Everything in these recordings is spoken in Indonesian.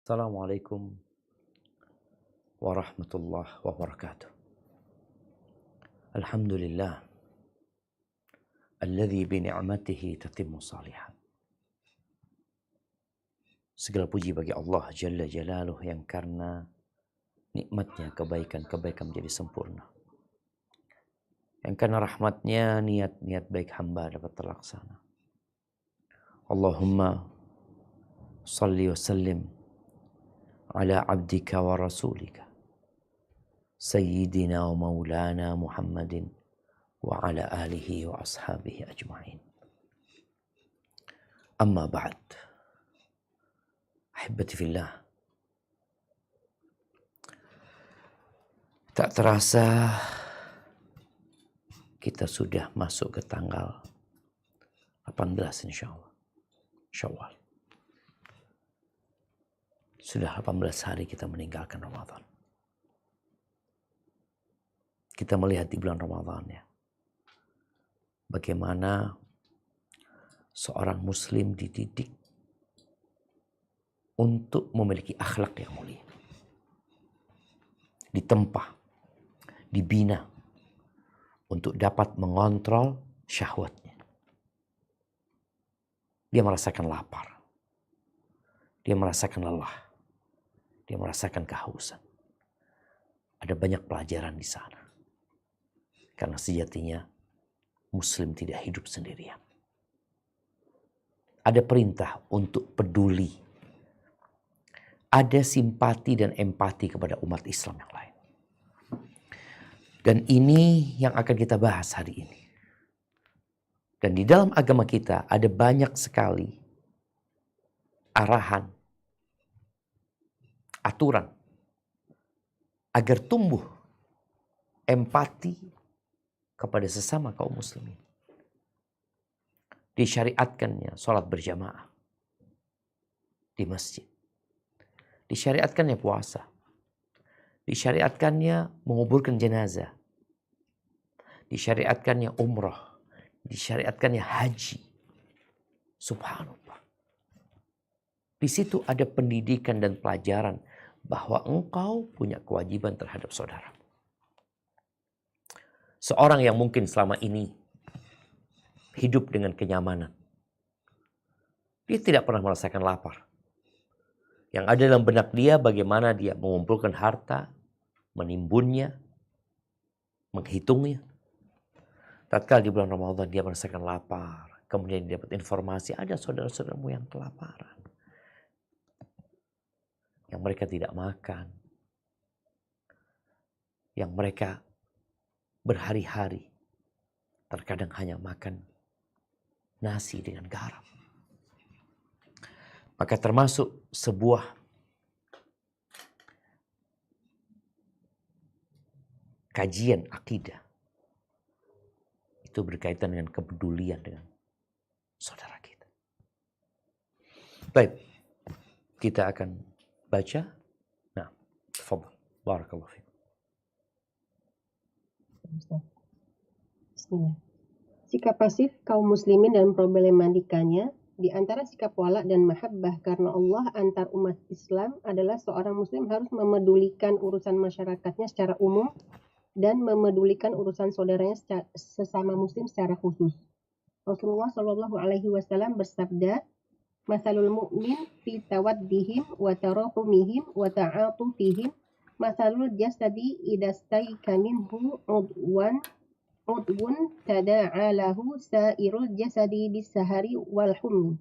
Assalamualaikum warahmatullahi wabarakatuh. Alhamdulillah alladzi bi ni'matihi tatimmu shalihat. Segala puji bagi Allah Jalla Jalaluh yang karena nikmatnya kebaikan-kebaikan menjadi sempurna. Yang karena rahmatnya niat-niat baik hamba dapat terlaksana. Allahumma salli wa sallim ala abdika wa rasulika Sayyidina wa maulana Muhammadin wa ala alihi wa ashabihi ajma'in. Amma ba'd. Ahibati fillah. Tak terasa kita sudah masuk ke tanggal 18 insyaallah. Syawal. Sudah 18 hari kita meninggalkan Ramadan. Kita melihat di bulan Ramadan ya. Bagaimana seorang muslim dididik untuk memiliki akhlak yang mulia. Ditempa, dibina untuk dapat mengontrol syahwatnya. Dia merasakan lapar. Dia merasakan lelah. Dia merasakan kehausan. Ada banyak pelajaran di sana. Karena sejatinya muslim tidak hidup sendirian. Ada perintah untuk peduli. Ada simpati dan empati kepada umat Islam yang lain. Dan ini yang akan kita bahas hari ini. Dan di dalam agama kita ada banyak sekali arahan, aturan agar tumbuh empati kepada sesama kaum muslimin. Disyariatkannya sholat berjamaah di masjid. Disyariatkannya puasa. Disyariatkannya menguburkan jenazah. Disyariatkannya umrah. Disyariatkannya haji. Subhanallah. Di situ ada pendidikan dan pelajaran bahwa engkau punya kewajiban terhadap saudara. Seorang yang mungkin selama ini hidup dengan kenyamanan. Dia tidak pernah merasakan lapar. Yang ada dalam benak dia bagaimana dia mengumpulkan harta, menimbunnya, menghitungnya. Tatkala di bulan Ramadan dia merasakan lapar. Kemudian dia dapat informasi ada saudara-saudaramu yang kelaparan. Yang mereka tidak makan. Yang mereka berhari-hari terkadang hanya makan nasi dengan garam. Maka termasuk sebuah kajian akidah. Itu berkaitan dengan kepedulian dengan saudara kita. Baik, kita akan baca. Nah, tafadhal. Barakallahu fiikum. Bismillah. Sikap pasif kaum muslimin dan problematikanya. Di antara sikap wala dan mahabbah karena Allah antar umat Islam adalah seorang muslim harus memedulikan urusan masyarakatnya secara umum dan memedulikan urusan saudaranya sesama muslim secara khusus. Rasulullah Shallallahu Alaihi Wasallam bersabda, "Masalul mu'min fi tawaddihim wa tarahumihim wa ta'atufihim, masalul jasadi idastayka minhu udwun tada'alahu sa'irul jasadi bisahari wal hummi."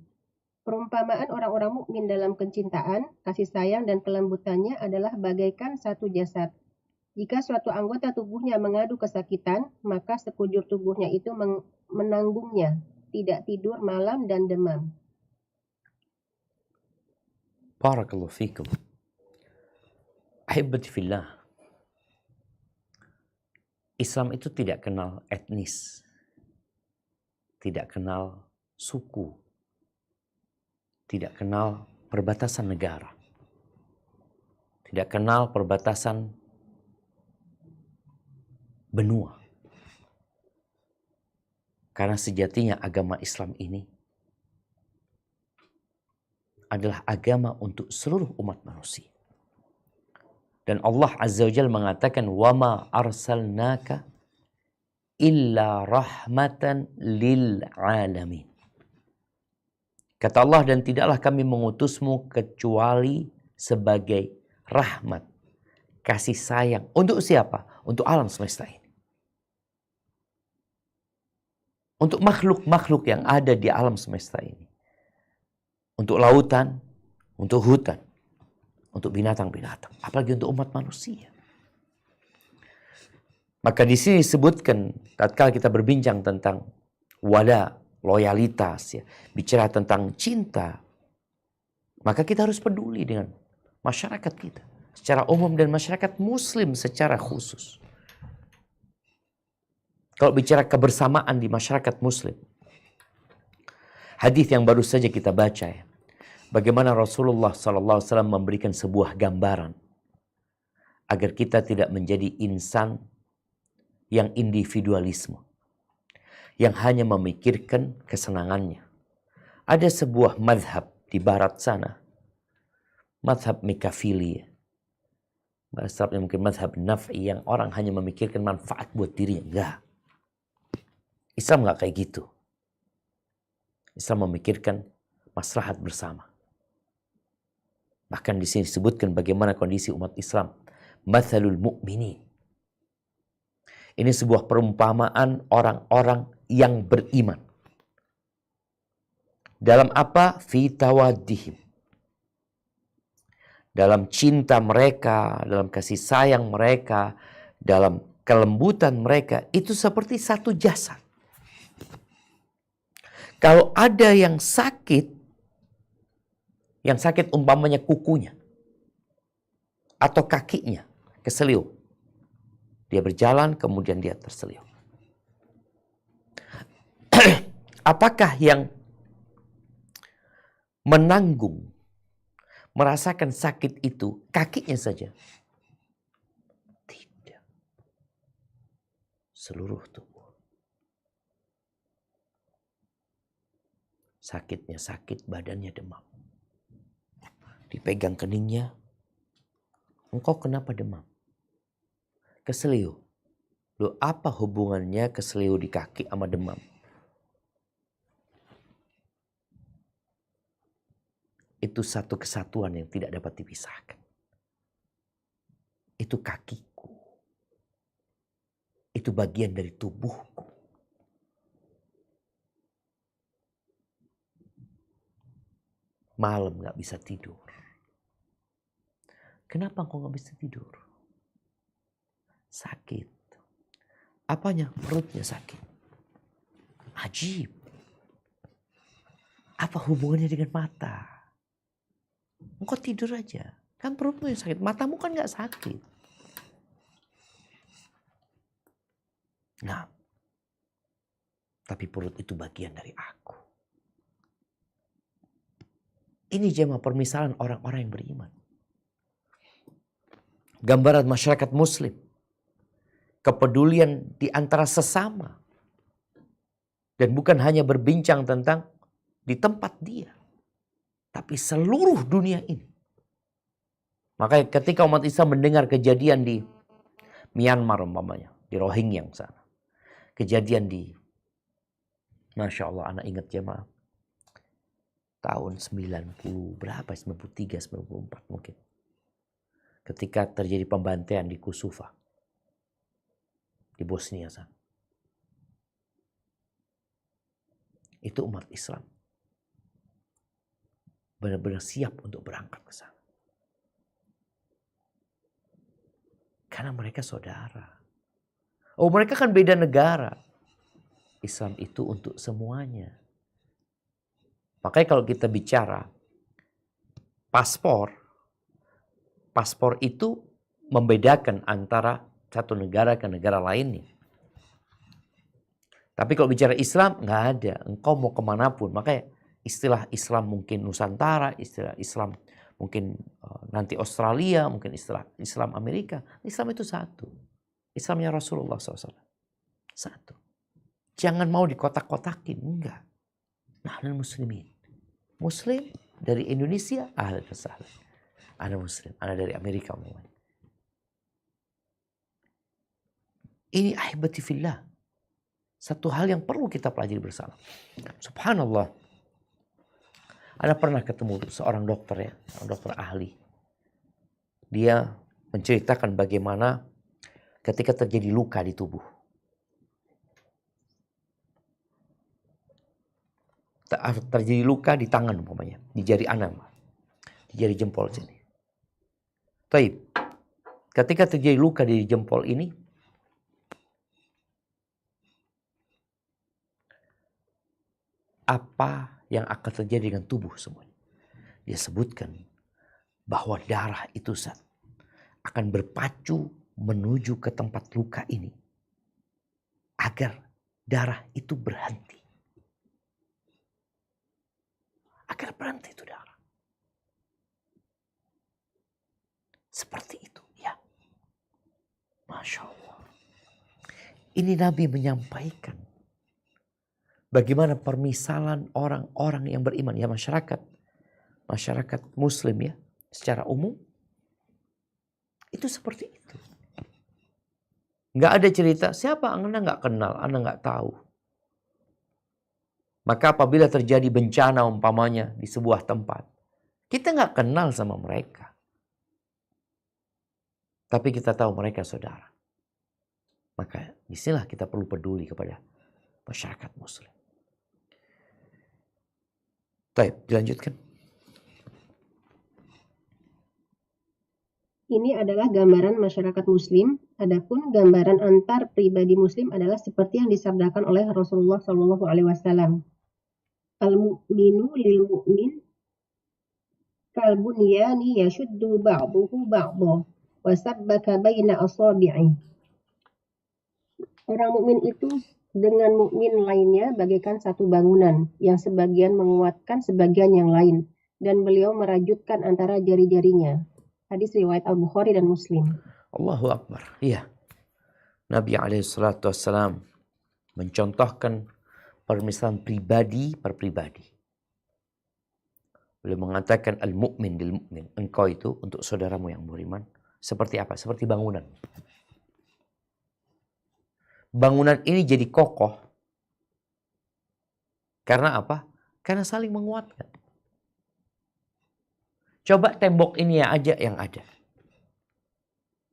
Perumpamaan orang-orang mukmin dalam kecintaan, kasih sayang dan kelembutannya adalah bagaikan satu jasad. Jika suatu anggota tubuhnya mengadu kesakitan, maka sekujur tubuhnya itu menanggungnya, tidak tidur malam dan demam. Barakallahu fiikum. Ahibati fillah. Islam itu tidak kenal etnis. Tidak kenal suku. Tidak kenal perbatasan negara. Tidak kenal perbatasan benua. Karena sejatinya agama Islam ini adalah agama untuk seluruh umat manusia. Dan Allah Azza wa Jalla mengatakan, "Wama arsalnaka illa rahmatan lil alamin." Kata Allah, dan tidaklah kami mengutusmu kecuali sebagai rahmat, kasih sayang. Untuk siapa? Untuk alam semesta ini. Untuk makhluk-makhluk yang ada di alam semesta ini. Untuk lautan, untuk hutan, untuk binatang-binatang. Apalagi untuk umat manusia. Maka di sini disebutkan, tatkala kita berbincang tentang wala, loyalitas, ya, bicara tentang cinta, maka kita harus peduli dengan masyarakat kita secara umum dan masyarakat muslim secara khusus. Kalau bicara kebersamaan di masyarakat muslim, hadis yang baru saja kita baca, ya, bagaimana Rasulullah SAW memberikan sebuah gambaran agar kita tidak menjadi insan yang individualisme, yang hanya memikirkan kesenangannya. Ada sebuah madhab di barat sana, madhab Mikafili, madhabnya mungkin madhab Naf'i, yang orang hanya memikirkan manfaat buat dirinya. Enggak. Islam enggak kayak gitu. Islam memikirkan maslahat bersama. Bahkan di sini disebutkan bagaimana kondisi umat Islam. Mathalul mu'minin. Ini sebuah perumpamaan orang-orang yang beriman. Dalam apa? Fi tawaddihim. Dalam cinta mereka, dalam kasih sayang mereka, dalam kelembutan mereka, itu seperti satu jasad. Kalau ada yang sakit umpamanya kukunya atau kakinya keseliu, dia berjalan kemudian dia terseliu. Apakah yang menanggung, merasakan sakit itu kakinya saja? Tidak. Seluruh tubuh. Sakitnya sakit, badannya demam. Dipegang keningnya, engkau kenapa demam? Keseliu. Loh, apa hubungannya keseliu di kaki sama demam? Itu satu kesatuan yang tidak dapat dipisahkan. Itu kakiku. Itu bagian dari tubuhku. Malam gak bisa tidur. Kenapa engkau gak bisa tidur? Sakit. Apanya? Perutnya sakit. Ajib. Apa hubungannya dengan mata? Engkau tidur aja. Kan perutmu yang sakit. Matamu kan gak sakit. Nah. Tapi perut itu bagian dari aku. Ini jemaah permisalan orang-orang yang beriman. Gambaran masyarakat muslim. Kepedulian di antara sesama. Dan bukan hanya berbincang tentang di tempat dia. Tapi seluruh dunia ini. Makanya ketika umat Islam mendengar kejadian di Myanmar umpamanya. Di Rohingya sana. Kejadian di, Masya Allah, anak ingat jemaah. Tahun 90 berapa? 93, 94 mungkin. Ketika terjadi pembantaian di Kosovo. Di Bosnia sana. Itu umat Islam. Benar-benar siap untuk berangkat ke sana. Karena mereka saudara. Oh, mereka kan beda negara. Islam itu untuk semuanya. Makanya kalau kita bicara paspor itu membedakan antara satu negara ke negara lainnya. Tapi kalau bicara Islam, nggak ada. Engkau mau kemanapun. Makanya istilah Islam mungkin Nusantara, istilah Islam mungkin nanti Australia, mungkin istilah Islam Amerika. Islam itu satu. Islamnya Rasulullah SAW. Satu. Jangan mau dikotak-kotakin. Enggak. Nahnul muslimin. Muslim dari Indonesia, ahlan wa sahlan. Ana muslim, ana dari Amerika umumnya. Ini ahibati fillah. Satu hal yang perlu kita pelajari bersama. Subhanallah. Ana pernah ketemu seorang dokter ya, seorang dokter ahli. Dia menceritakan bagaimana ketika terjadi luka di tubuh. Terjadi luka di tangan umpamanya, di jari anam, di jari jempol sini. Taib. Ketika terjadi luka di jempol ini, apa yang akan terjadi dengan tubuh semuanya? Dia sebutkan bahwa darah itu akan berpacu menuju ke tempat luka ini agar darah itu berhenti. Agar berhenti itu darah. Seperti itu ya. Masya Allah. Ini Nabi menyampaikan bagaimana permisalan orang-orang yang beriman. Ya masyarakat muslim ya. Secara umum. Itu seperti itu. Gak ada cerita siapa Anda gak kenal. Anda gak tahu. Maka apabila terjadi bencana umpamanya di sebuah tempat. Kita gak kenal sama mereka. Tapi kita tahu mereka saudara. Maka disinilah kita perlu peduli kepada masyarakat muslim. Baik, dilanjutkan. Ini adalah gambaran masyarakat muslim. Adapun gambaran antar pribadi muslim adalah seperti yang disabdakan oleh Rasulullah SAW. Al-mu'minu lil-mu'min kal-bunyani yashuddu ba'duhu ba'dahu wa sabbaka baina asabi'i. Orang mukmin itu dengan mukmin lainnya bagaikan satu bangunan yang sebagian menguatkan sebagian yang lain dan beliau merajutkan antara jari-jarinya. Hadis riwayat Al-Bukhari dan Muslim. Allahu Akbar. Iya. Nabi SAW mencontohkan permisalan pribadi per pribadi. Beliau mengatakan al-mu'min lil mu'min. Engkau itu untuk saudaramu yang beriman. Seperti apa? Seperti bangunan. Bangunan ini jadi kokoh. Karena apa? Karena saling menguatkan. Coba tembok ini aja yang ada.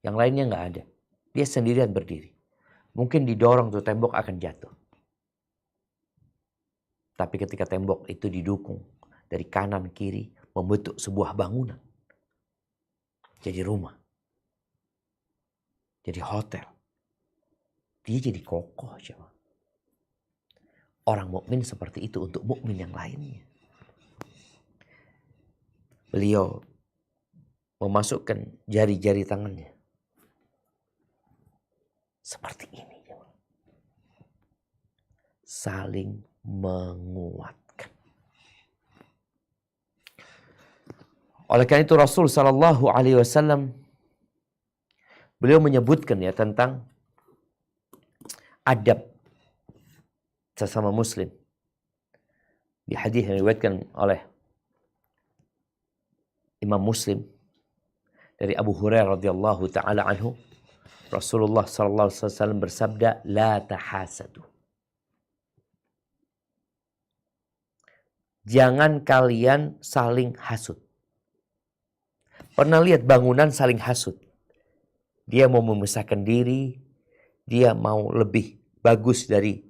Yang lainnya nggak ada. Dia sendirian berdiri. Mungkin didorong tuh tembok akan jatuh. Tapi ketika tembok itu didukung dari kanan kiri membentuk sebuah bangunan. Jadi rumah. Jadi hotel. Dia jadi kokoh. Coba. Orang mukmin seperti itu untuk mukmin yang lainnya. Beliau memasukkan jari-jari tangannya. Seperti ini. Saling menguatkan. Oleh karena itu Rasul SAW beliau menyebutkan ya tentang adab sesama muslim. Di hadis yang diriwayatkan oleh Imam Muslim dari Abu Hurairah radhiyallahu taala anhu, Rasulullah sallallahu alaihi wasallam bersabda, "La tahasadu." Jangan kalian saling hasud. Pernah lihat bangunan saling hasud? Dia mau membesarkan diri, dia mau lebih bagus dari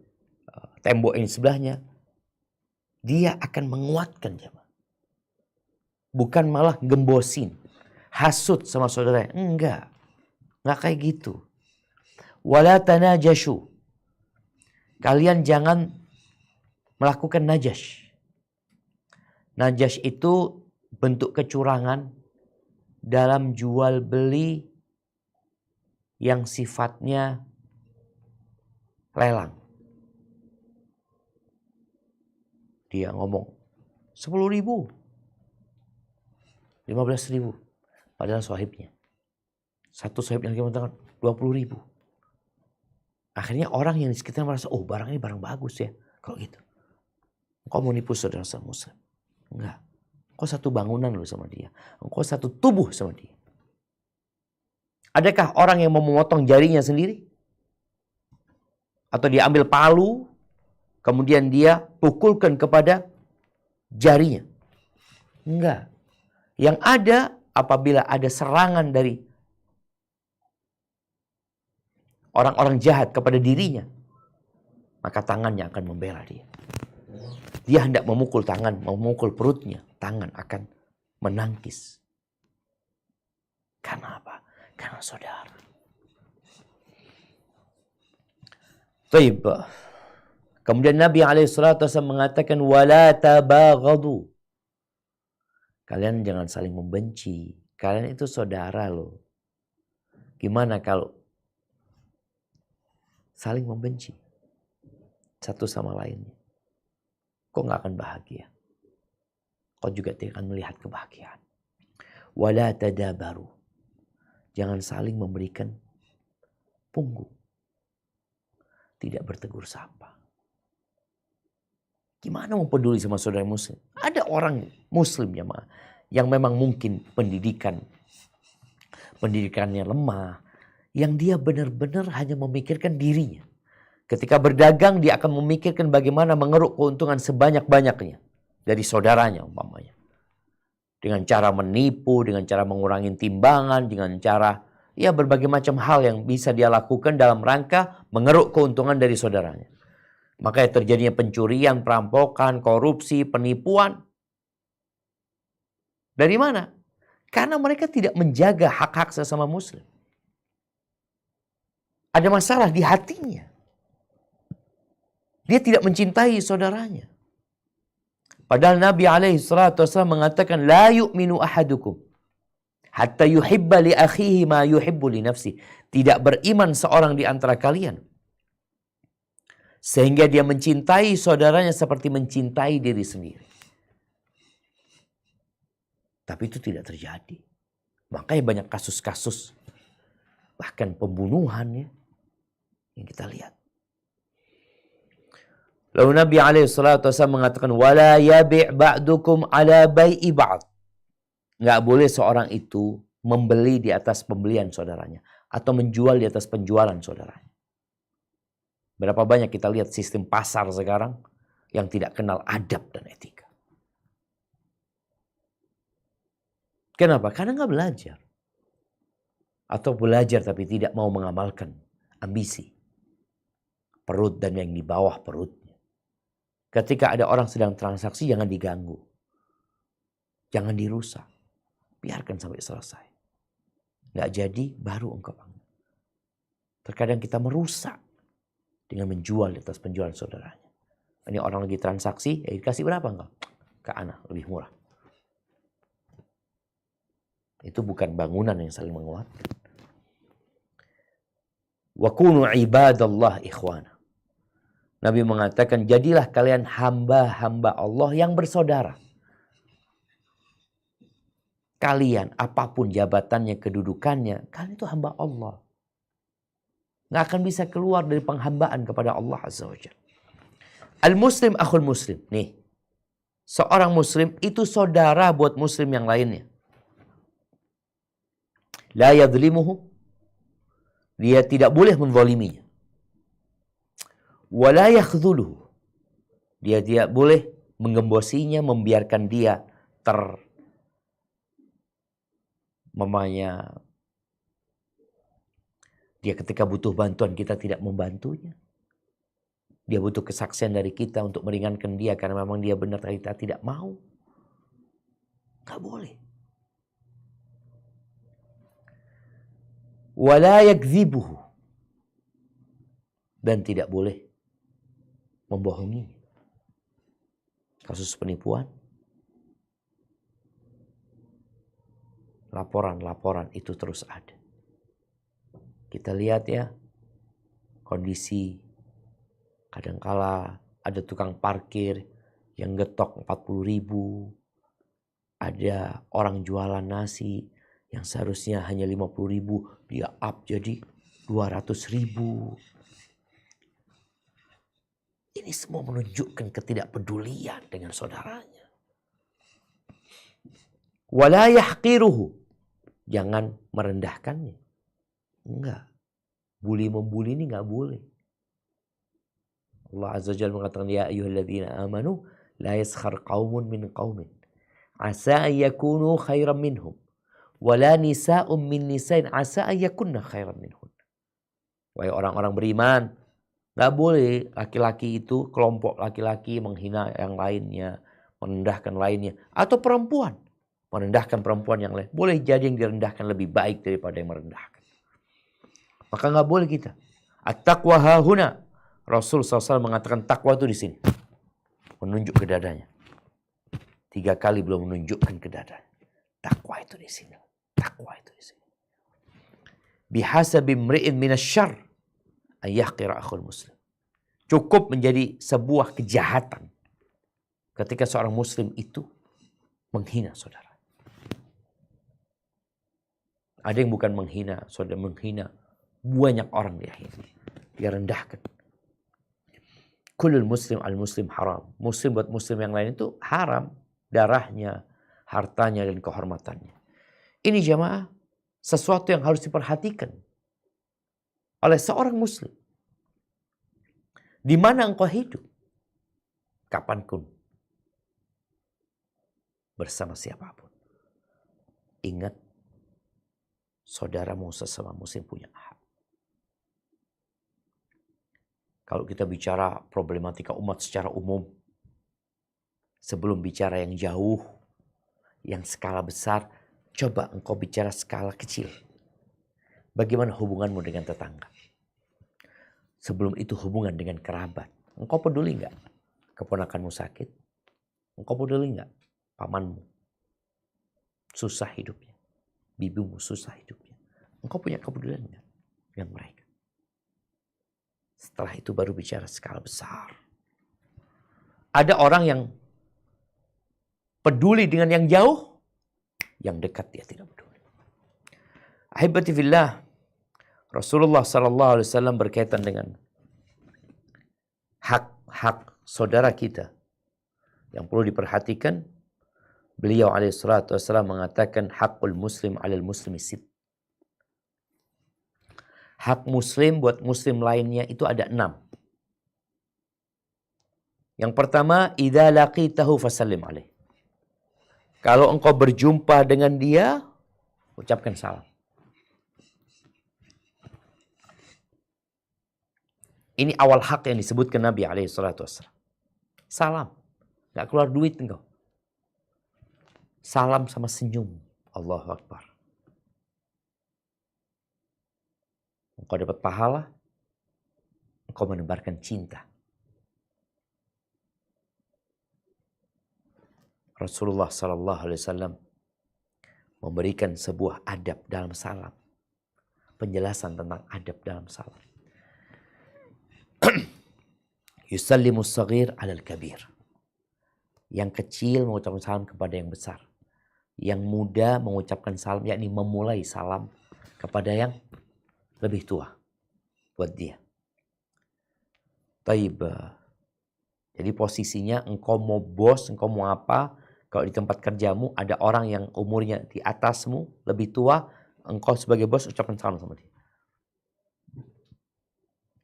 tembok yang sebelahnya. Dia akan menguatkan jemaah. Bukan malah gembosin. Hasud sama saudaranya. Enggak kayak gitu. Wala tanajashu. Kalian jangan melakukan najash. Najash itu bentuk kecurangan dalam jual beli yang sifatnya lelang. Dia ngomong 10.000. 15.000. Padahal sahibnya. Satu sahib yang dia mengatakan 20.000. Akhirnya orang yang di sekitar merasa, oh barang ini barang bagus ya. Kalau gitu. Kau mau nipu saudara muslim? Enggak. Kau Engkau satu bangunan loh sama dia. Engkau satu tubuh sama dia. Adakah orang yang mau memotong jarinya sendiri? Atau dia ambil palu, kemudian dia pukulkan kepada jarinya? Enggak. Yang ada apabila ada serangan dari orang-orang jahat kepada dirinya, maka tangannya akan membela dia. Dia hendak memukul tangan, memukul perutnya, tangan akan menangkis. Karena apa? Karena saudara. Taib. Kemudian Nabi SAW mengatakan, wala tabaghadu. Kalian jangan saling membenci. Kalian itu saudara loh. Gimana kalau saling membenci satu sama lainnya? Kau gak akan bahagia. Kau juga tidak akan melihat kebahagiaan. Wala tadabaru. Jangan saling memberikan punggung. Tidak bertegur sapa. Gimana mau peduli sama saudara muslim? Ada orang muslim yang memang mungkin pendidikannya lemah. Yang dia benar-benar hanya memikirkan dirinya. Ketika berdagang dia akan memikirkan bagaimana mengeruk keuntungan sebanyak-banyaknya dari saudaranya umpamanya. Dengan cara menipu, dengan cara mengurangi timbangan, dengan cara berbagai macam hal yang bisa dia lakukan dalam rangka mengeruk keuntungan dari saudaranya. Maka terjadinya pencurian, perampokan, korupsi, penipuan. Dari mana? Karena mereka tidak menjaga hak-hak sesama muslim. Ada masalah di hatinya. Dia tidak mencintai saudaranya. Padahal Nabi SAW mengatakan, la yu'minu ahadukum hatta yuhibba li akhihi ma yuhibbu li nafsi. Tidak beriman seorang di antara kalian sehingga dia mencintai saudaranya seperti mencintai diri sendiri. Tapi itu tidak terjadi. Makanya banyak kasus-kasus, bahkan pembunuhan yang kita lihat. Lalu Nabi SAW mengatakan, wala yabi' ba'dukum ala bai'i ba'd. Nggak boleh seorang itu membeli di atas pembelian saudaranya atau menjual di atas penjualan saudaranya. Berapa banyak kita lihat sistem pasar sekarang yang tidak kenal adab dan etika. Kenapa? Karena nggak belajar. Atau belajar tapi tidak mau mengamalkan ambisi. Perut dan yang di bawah perutnya. Ketika ada orang sedang transaksi, jangan diganggu. Jangan dirusak. Biarkan sampai selesai. Nggak jadi, baru engkau panggil. Terkadang kita merusak dengan menjual di atas penjualan saudaranya. Ini orang lagi transaksi, dikasih berapa enggak? Ke anak, lebih murah. Itu bukan bangunan yang saling menguatkan. Wa kunu ibadallah ikhwana. Nabi mengatakan, jadilah kalian hamba-hamba Allah yang bersaudara. Kalian, apapun jabatannya, kedudukannya, kalian itu hamba Allah. Nggak akan bisa keluar dari penghambaan kepada Allah Azza wa Jalla. Al-Muslim akhul Muslim. Nih, seorang Muslim itu saudara buat Muslim yang lainnya. La yadlimuhu. Dia tidak boleh menzaliminya. Wala yakhdhuluhu. Dia tidak boleh menggembosinya, membiarkan dia dia ketika butuh bantuan kita tidak membantunya. Dia butuh kesaksian dari kita untuk meringankan dia karena memang dia benar kita tidak mau. Gak boleh. Wala yakdzibuhu. Dan tidak boleh membohongi. Kasus penipuan. Laporan-laporan itu terus ada. Kita lihat kondisi kadangkala ada tukang parkir yang getok 40.000. Ada orang jualan nasi yang seharusnya hanya 50.000, dia up jadi 200.000. Ini semua menunjukkan ketidakpedulian dengan saudaranya. Wala yahqiruhu. Jangan merendahkannya. Enggak. Bully-membuli ini enggak boleh. Allah Azza wa Jalla mengatakan, ya ayyuhalladzina amanu la yaskhar qaumun min qaumin asa an yakunu khairan minhum wala nisa'un min nisa'in asa an yakunna khairan minhum. Wahai orang-orang beriman, enggak boleh laki-laki itu, kelompok laki-laki menghina yang lainnya, merendahkan lainnya, atau perempuan merendahkan perempuan yang lain. Boleh jadi yang direndahkan lebih baik daripada yang merendahkan. Maka nggak boleh kita. At-taqwa hahuna. Rasul SAW mengatakan takwa itu di sini. Menunjuk ke dadanya. 3 kali belum menunjukkan ke dadanya. Takwa itu di sini. Takwa itu di sini. Bihasabi mri'in minasyarr an yahqira akhul muslim. Cukup menjadi sebuah kejahatan ketika seorang muslim itu menghina saudara. Ada yang bukan menghina, saudara, menghina banyak orang dia rendahkan. Kullul muslim al muslim haram. Muslim buat muslim yang lain itu haram, darahnya, hartanya dan kehormatannya. Ini jamaah sesuatu yang harus diperhatikan oleh seorang muslim. Di mana engkau hidup, kapanpun, bersama siapapun. Ingat, saudaramu sesama muslim punya hak. Kalau kita bicara problematika umat secara umum, sebelum bicara yang jauh, yang skala besar, coba engkau bicara skala kecil. Bagaimana hubunganmu dengan tetangga? Sebelum itu hubungan dengan kerabat. Engkau peduli nggak keponakanmu sakit? Engkau peduli nggak pamanmu susah hidupnya? Bibimu susah hidupnya. Engkau punya kepedulian nggak dengan mereka? Setelah itu baru bicara skala besar. Ada orang yang peduli dengan yang jauh, yang dekat dia tidak peduli. Ahibati fillah, Rasulullah SAW berkaitan dengan hak-hak saudara kita yang perlu diperhatikan. Beliau alaihissalatu wassalam mengatakan hakul muslim alal muslimi sit. Hak muslim buat muslim lainnya itu ada 6. Yang pertama, idza laqitahu fasallim alaih. Kalau engkau berjumpa dengan dia, ucapkan salam. Ini awal hak yang disebutkan Nabi alaihissalatu wassalam. Salam. Gak keluar duit engkau. Salam sama senyum. Allahu Akbar. Engkau dapat pahala. Engkau menebarkan cinta. Rasulullah SAW memberikan sebuah adab dalam salam. Penjelasan tentang adab dalam salam. Yusallimus saghir alal kabir. Yang kecil mengucapkan salam kepada yang besar. Yang muda mengucapkan salam, yakni memulai salam kepada yang lebih tua buat dia. Taib. Jadi posisinya engkau mau bos, engkau mau apa, kalau di tempat kerjamu ada orang yang umurnya di atasmu, lebih tua, engkau sebagai bos ucapkan salam sama dia.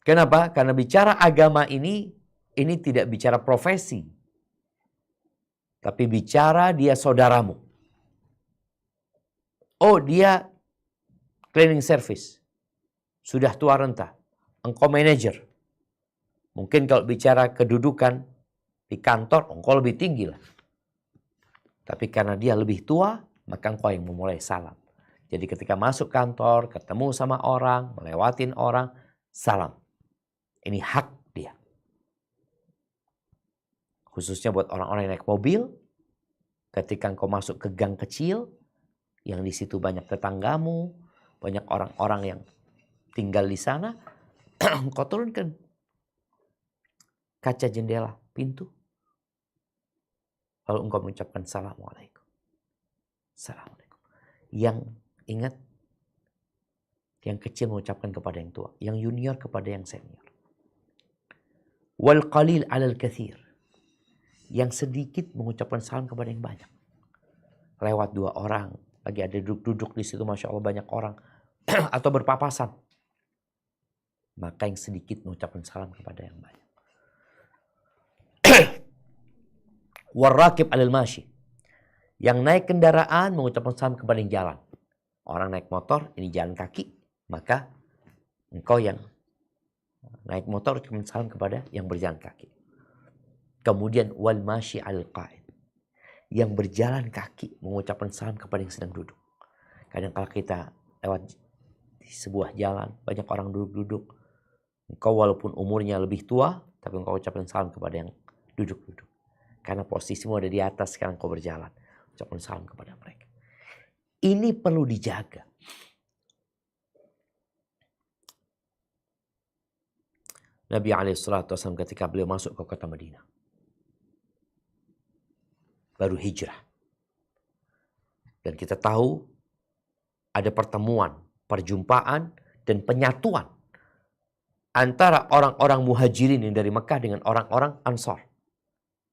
Kenapa? Karena bicara agama ini tidak bicara profesi. Tapi bicara dia saudaramu. Oh, dia cleaning service. Sudah tua renta. Engkau manajer. Mungkin kalau bicara kedudukan di kantor, engkau lebih tinggi lah. Tapi karena dia lebih tua, maka engkau yang memulai salam. Jadi ketika masuk kantor, ketemu sama orang, melewatin orang, salam. Ini hak dia. Khususnya buat orang-orang yang naik mobil, ketika engkau masuk ke gang kecil, yang di situ banyak tetanggamu, banyak orang-orang yang tinggal di sana, engkau turunkan kaca jendela, pintu. Lalu engkau mengucapkan Assalamualaikum. Assalamualaikum. Yang ingat, yang kecil mengucapkan kepada yang tua, yang junior kepada yang senior. Wal qalil alal kathir. Yang sedikit mengucapkan salam kepada yang banyak. lewat 2 orang, lagi ada duduk-duduk di situ, Masya Allah banyak orang, atau berpapasan, maka yang sedikit mengucapkan salam kepada yang banyak. Warrakib alal mashi, yang naik kendaraan mengucapkan salam kepada yang jalan. Orang naik motor, ini jalan kaki, maka engkau yang naik motor ucapkan salam kepada yang berjalan kaki. Kemudian wal mashi alal qa'id, yang berjalan kaki mengucapkan salam kepada yang sedang duduk. Kadang kalau kita lewat di sebuah jalan, banyak orang duduk-duduk, engkau walaupun umurnya lebih tua, tapi engkau ucapkan salam kepada yang duduk-duduk. Karena posisimu ada di atas, sekarang engkau berjalan, ucapkan salam kepada mereka. Ini perlu dijaga. Nabi SAW ketika beliau masuk ke kota Madinah, baru hijrah. Dan kita tahu ada pertemuan, perjumpaan, dan penyatuan antara orang-orang muhajirin yang dari Mekah dengan orang-orang Ansar.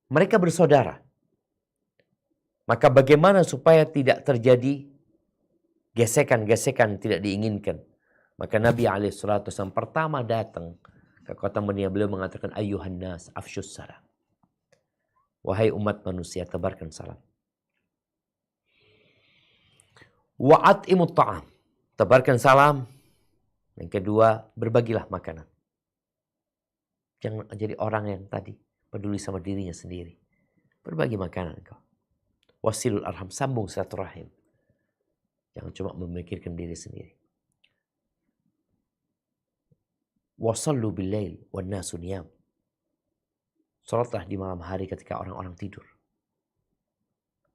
Mereka bersaudara. Maka bagaimana supaya tidak terjadi gesekan-gesekan tidak diinginkan? Maka Nabi SAW pertama datang ke kota Madinah, beliau mengatakan, Ayyuhan nas afsyus salam. Wahai umat manusia, tebarkan salam. Wa'at'imut ta'am, tebarkan salam. Yang kedua, berbagilah makanan. Jangan jadi orang yang tadi peduli sama dirinya sendiri. Berbagi makanan kau. Wasilul arham, sambung silaturahim. Jangan cuma memikirkan diri sendiri. Wasallu billail wan nasu niyam. Salatlah di malam hari ketika orang-orang tidur.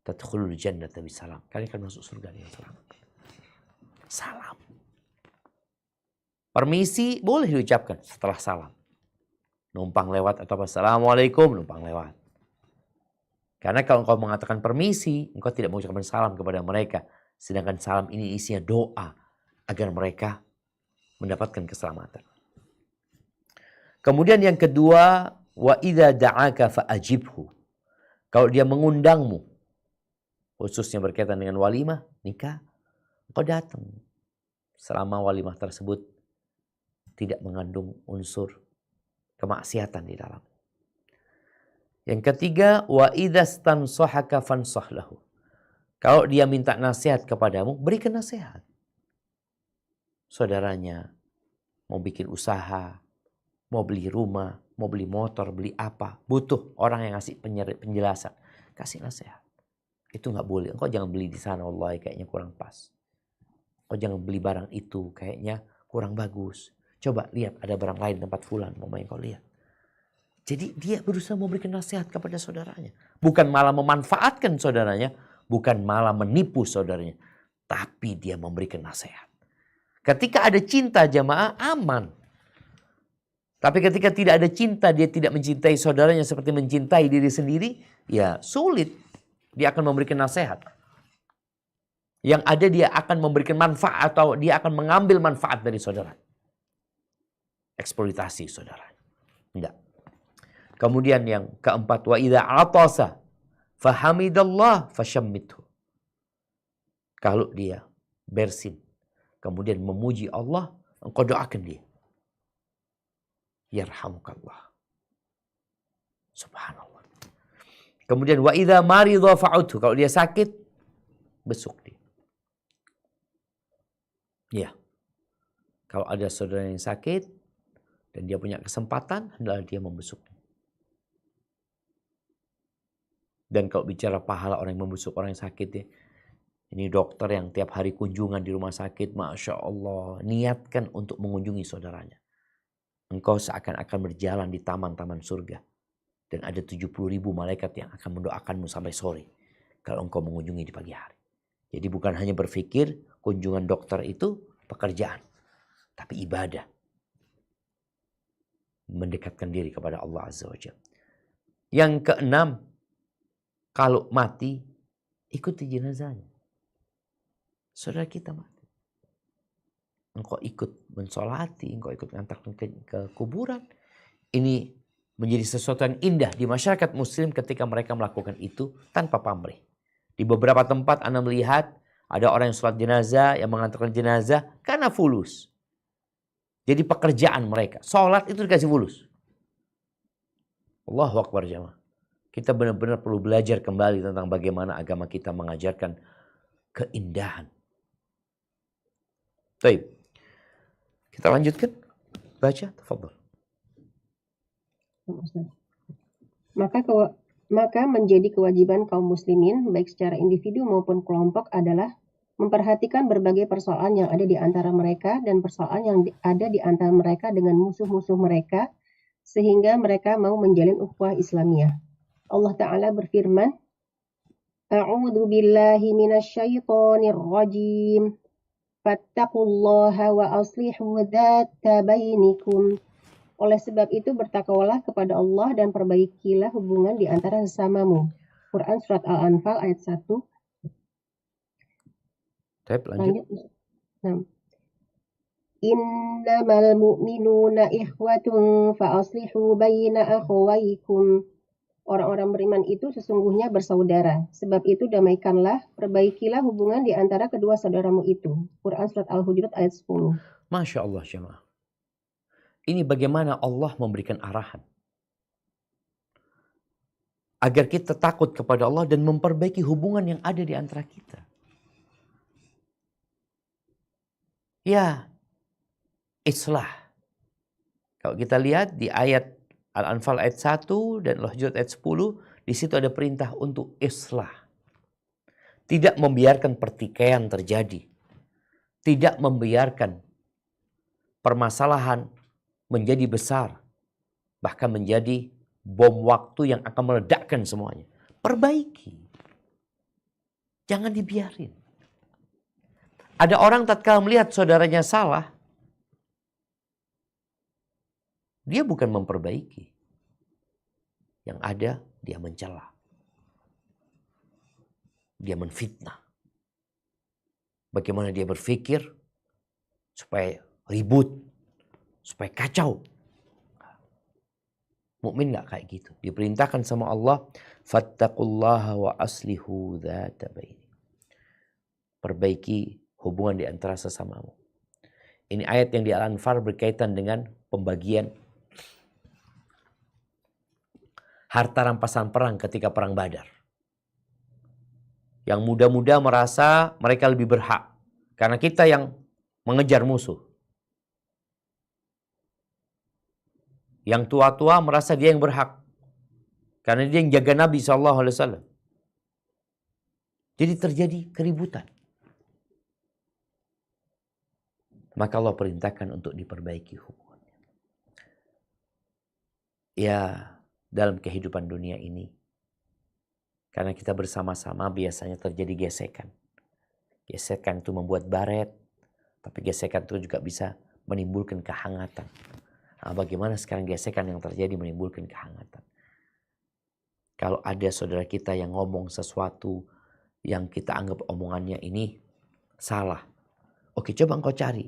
Tadkhulul jannata bisalam. Kalian akan masuk surga dengan salam. Salam. Permisi boleh diucapkan setelah salam. Numpang lewat atau assalamualaikum, numpang lewat. Karena kalau engkau mengatakan permisi, engkau tidak mengucapkan salam kepada mereka. Sedangkan salam ini isinya doa agar mereka mendapatkan keselamatan. Kemudian yang kedua, wa idza da'aka fa'ajibhu. Kalau dia mengundangmu, khususnya berkaitan dengan walimah, nikah, engkau datang. Selama walimah tersebut tidak mengandung unsur kemaksiatan di dalam. Yang ketiga, wa idza stansahaka fansah lahu. Kalau dia minta nasihat kepadamu, berikan nasihat. Saudaranya mau bikin usaha, mau beli rumah, mau beli motor, beli apa, butuh orang yang ngasih penjelasan, kasih nasihat. Itu nggak boleh. Engkau jangan beli di sana, wallahi kayaknya kurang pas. Engkau jangan beli barang itu, kayaknya kurang bagus. Coba lihat ada barang lain tempat fulan, mau main kau lihat. Jadi dia berusaha memberikan nasihat kepada saudaranya. Bukan malah memanfaatkan saudaranya, bukan malah menipu saudaranya, tapi dia memberikan nasihat. Ketika ada cinta jamaah aman. Tapi ketika tidak ada cinta, dia tidak mencintai saudaranya seperti mencintai diri sendiri, ya sulit. Dia akan memberikan nasihat. Yang ada dia akan memberikan manfaat atau dia akan mengambil manfaat dari saudara. Eksploitasi saudara. Enggak. Kemudian yang keempat, wa idza atasa fahamidallah fashammithu. Kalau dia bersin kemudian memuji Allah, engkau doakan dia. Yarhamukallah. Subhanallah. Kemudian wa idza maridha fa'udhu. Kalau dia sakit, besuk dia. Ya. Kalau ada saudara yang sakit dan dia punya kesempatan, hendaklah dia membesuknya. Dan kalau bicara pahala orang yang membesuk orang yang sakit ya, ini dokter yang tiap hari kunjungan di rumah sakit, Masya Allah, niatkan untuk mengunjungi saudaranya. Engkau seakan-akan berjalan di taman-taman surga. Dan ada 70.000 malaikat yang akan mendoakanmu sampai sore. Kalau engkau mengunjungi di pagi hari. Jadi bukan hanya berpikir kunjungan dokter itu pekerjaan. Tapi ibadah. Mendekatkan diri kepada Allah Azza wa Jalla. Yang keenam, kalau mati, ikuti jenazahnya. Saudara kita mati. Engkau ikut mensolati, engkau ikut mengantarkan ke kuburan. Ini menjadi sesuatu yang indah di masyarakat muslim ketika mereka melakukan itu tanpa pamrih. Di beberapa tempat Anda melihat ada orang yang sholat jenazah, yang mengantarkan jenazah karena fulus. Jadi pekerjaan mereka. Sholat itu dikasih fulus. Allahu Akbar jamaah. Kita benar-benar perlu belajar kembali tentang bagaimana agama kita mengajarkan keindahan. Baik. Kita lanjutkan. Baca, tafadhol. Maka menjadi kewajiban kaum muslimin, baik secara individu maupun kelompok, adalah memperhatikan berbagai persoalan yang ada di antara mereka dan persoalan yang ada di antara mereka dengan musuh-musuh mereka, sehingga mereka mau menjalin ukhuwah Islamiyah. Allah Ta'ala berfirman, A'udzu billahi minasyaitonir rajim. Fattaqullaha wa aslihu dzata bainikum. Oleh sebab itu bertakwalah kepada Allah dan perbaikilah hubungan di antara sesamamu. Quran Surat Al-Anfal ayat 1. Lanjut. Nah. Innamal mu'minuna ikhwatun fa aslihu baina akhawaykum. Orang-orang beriman itu sesungguhnya bersaudara. Sebab itu damaikanlah, perbaikilah hubungan di antara kedua saudaramu itu. Quran Surat Al-Hujurat ayat 10. Masya Allah jemaah. Ini bagaimana Allah memberikan arahan. Agar kita takut kepada Allah dan memperbaiki hubungan yang ada di antara kita. Ya, islah. Kalau kita lihat di ayat Al-Anfal ayat 1 dan Al-Hujurat ayat 10, di situ ada perintah untuk islah. Tidak membiarkan pertikaian terjadi. Tidak membiarkan permasalahan menjadi besar, bahkan menjadi bom waktu yang akan meledakkan semuanya. Perbaiki. Jangan dibiarin. Ada orang tatkala melihat saudaranya salah, dia bukan memperbaiki. Yang ada, dia mencela. Dia menfitnah. Bagaimana dia berpikir supaya ribut, supaya kacau. Mukmin nggak kayak gitu. Diperintahkan sama Allah, fattaqullaha wa aslihu dzata baini. Perbaiki hubungan di antara sesamamu. Ini ayat yang di Al-Anfal berkaitan dengan pembagian harta rampasan perang ketika perang Badar. Yang muda-muda merasa mereka lebih berhak karena kita yang mengejar musuh. Yang tua-tua merasa dia yang berhak karena dia yang jaga Nabi SAW. Jadi terjadi keributan. Maka Allah perintahkan untuk diperbaiki hubungannya. Ya, dalam kehidupan dunia ini, karena kita bersama-sama biasanya terjadi gesekan. Gesekan itu membuat baret, tapi gesekan itu juga bisa menimbulkan kehangatan. Nah, bagaimana sekarang gesekan yang terjadi menimbulkan kehangatan? Kalau ada saudara kita yang ngomong sesuatu yang kita anggap omongannya ini salah. Oke, coba engkau cari.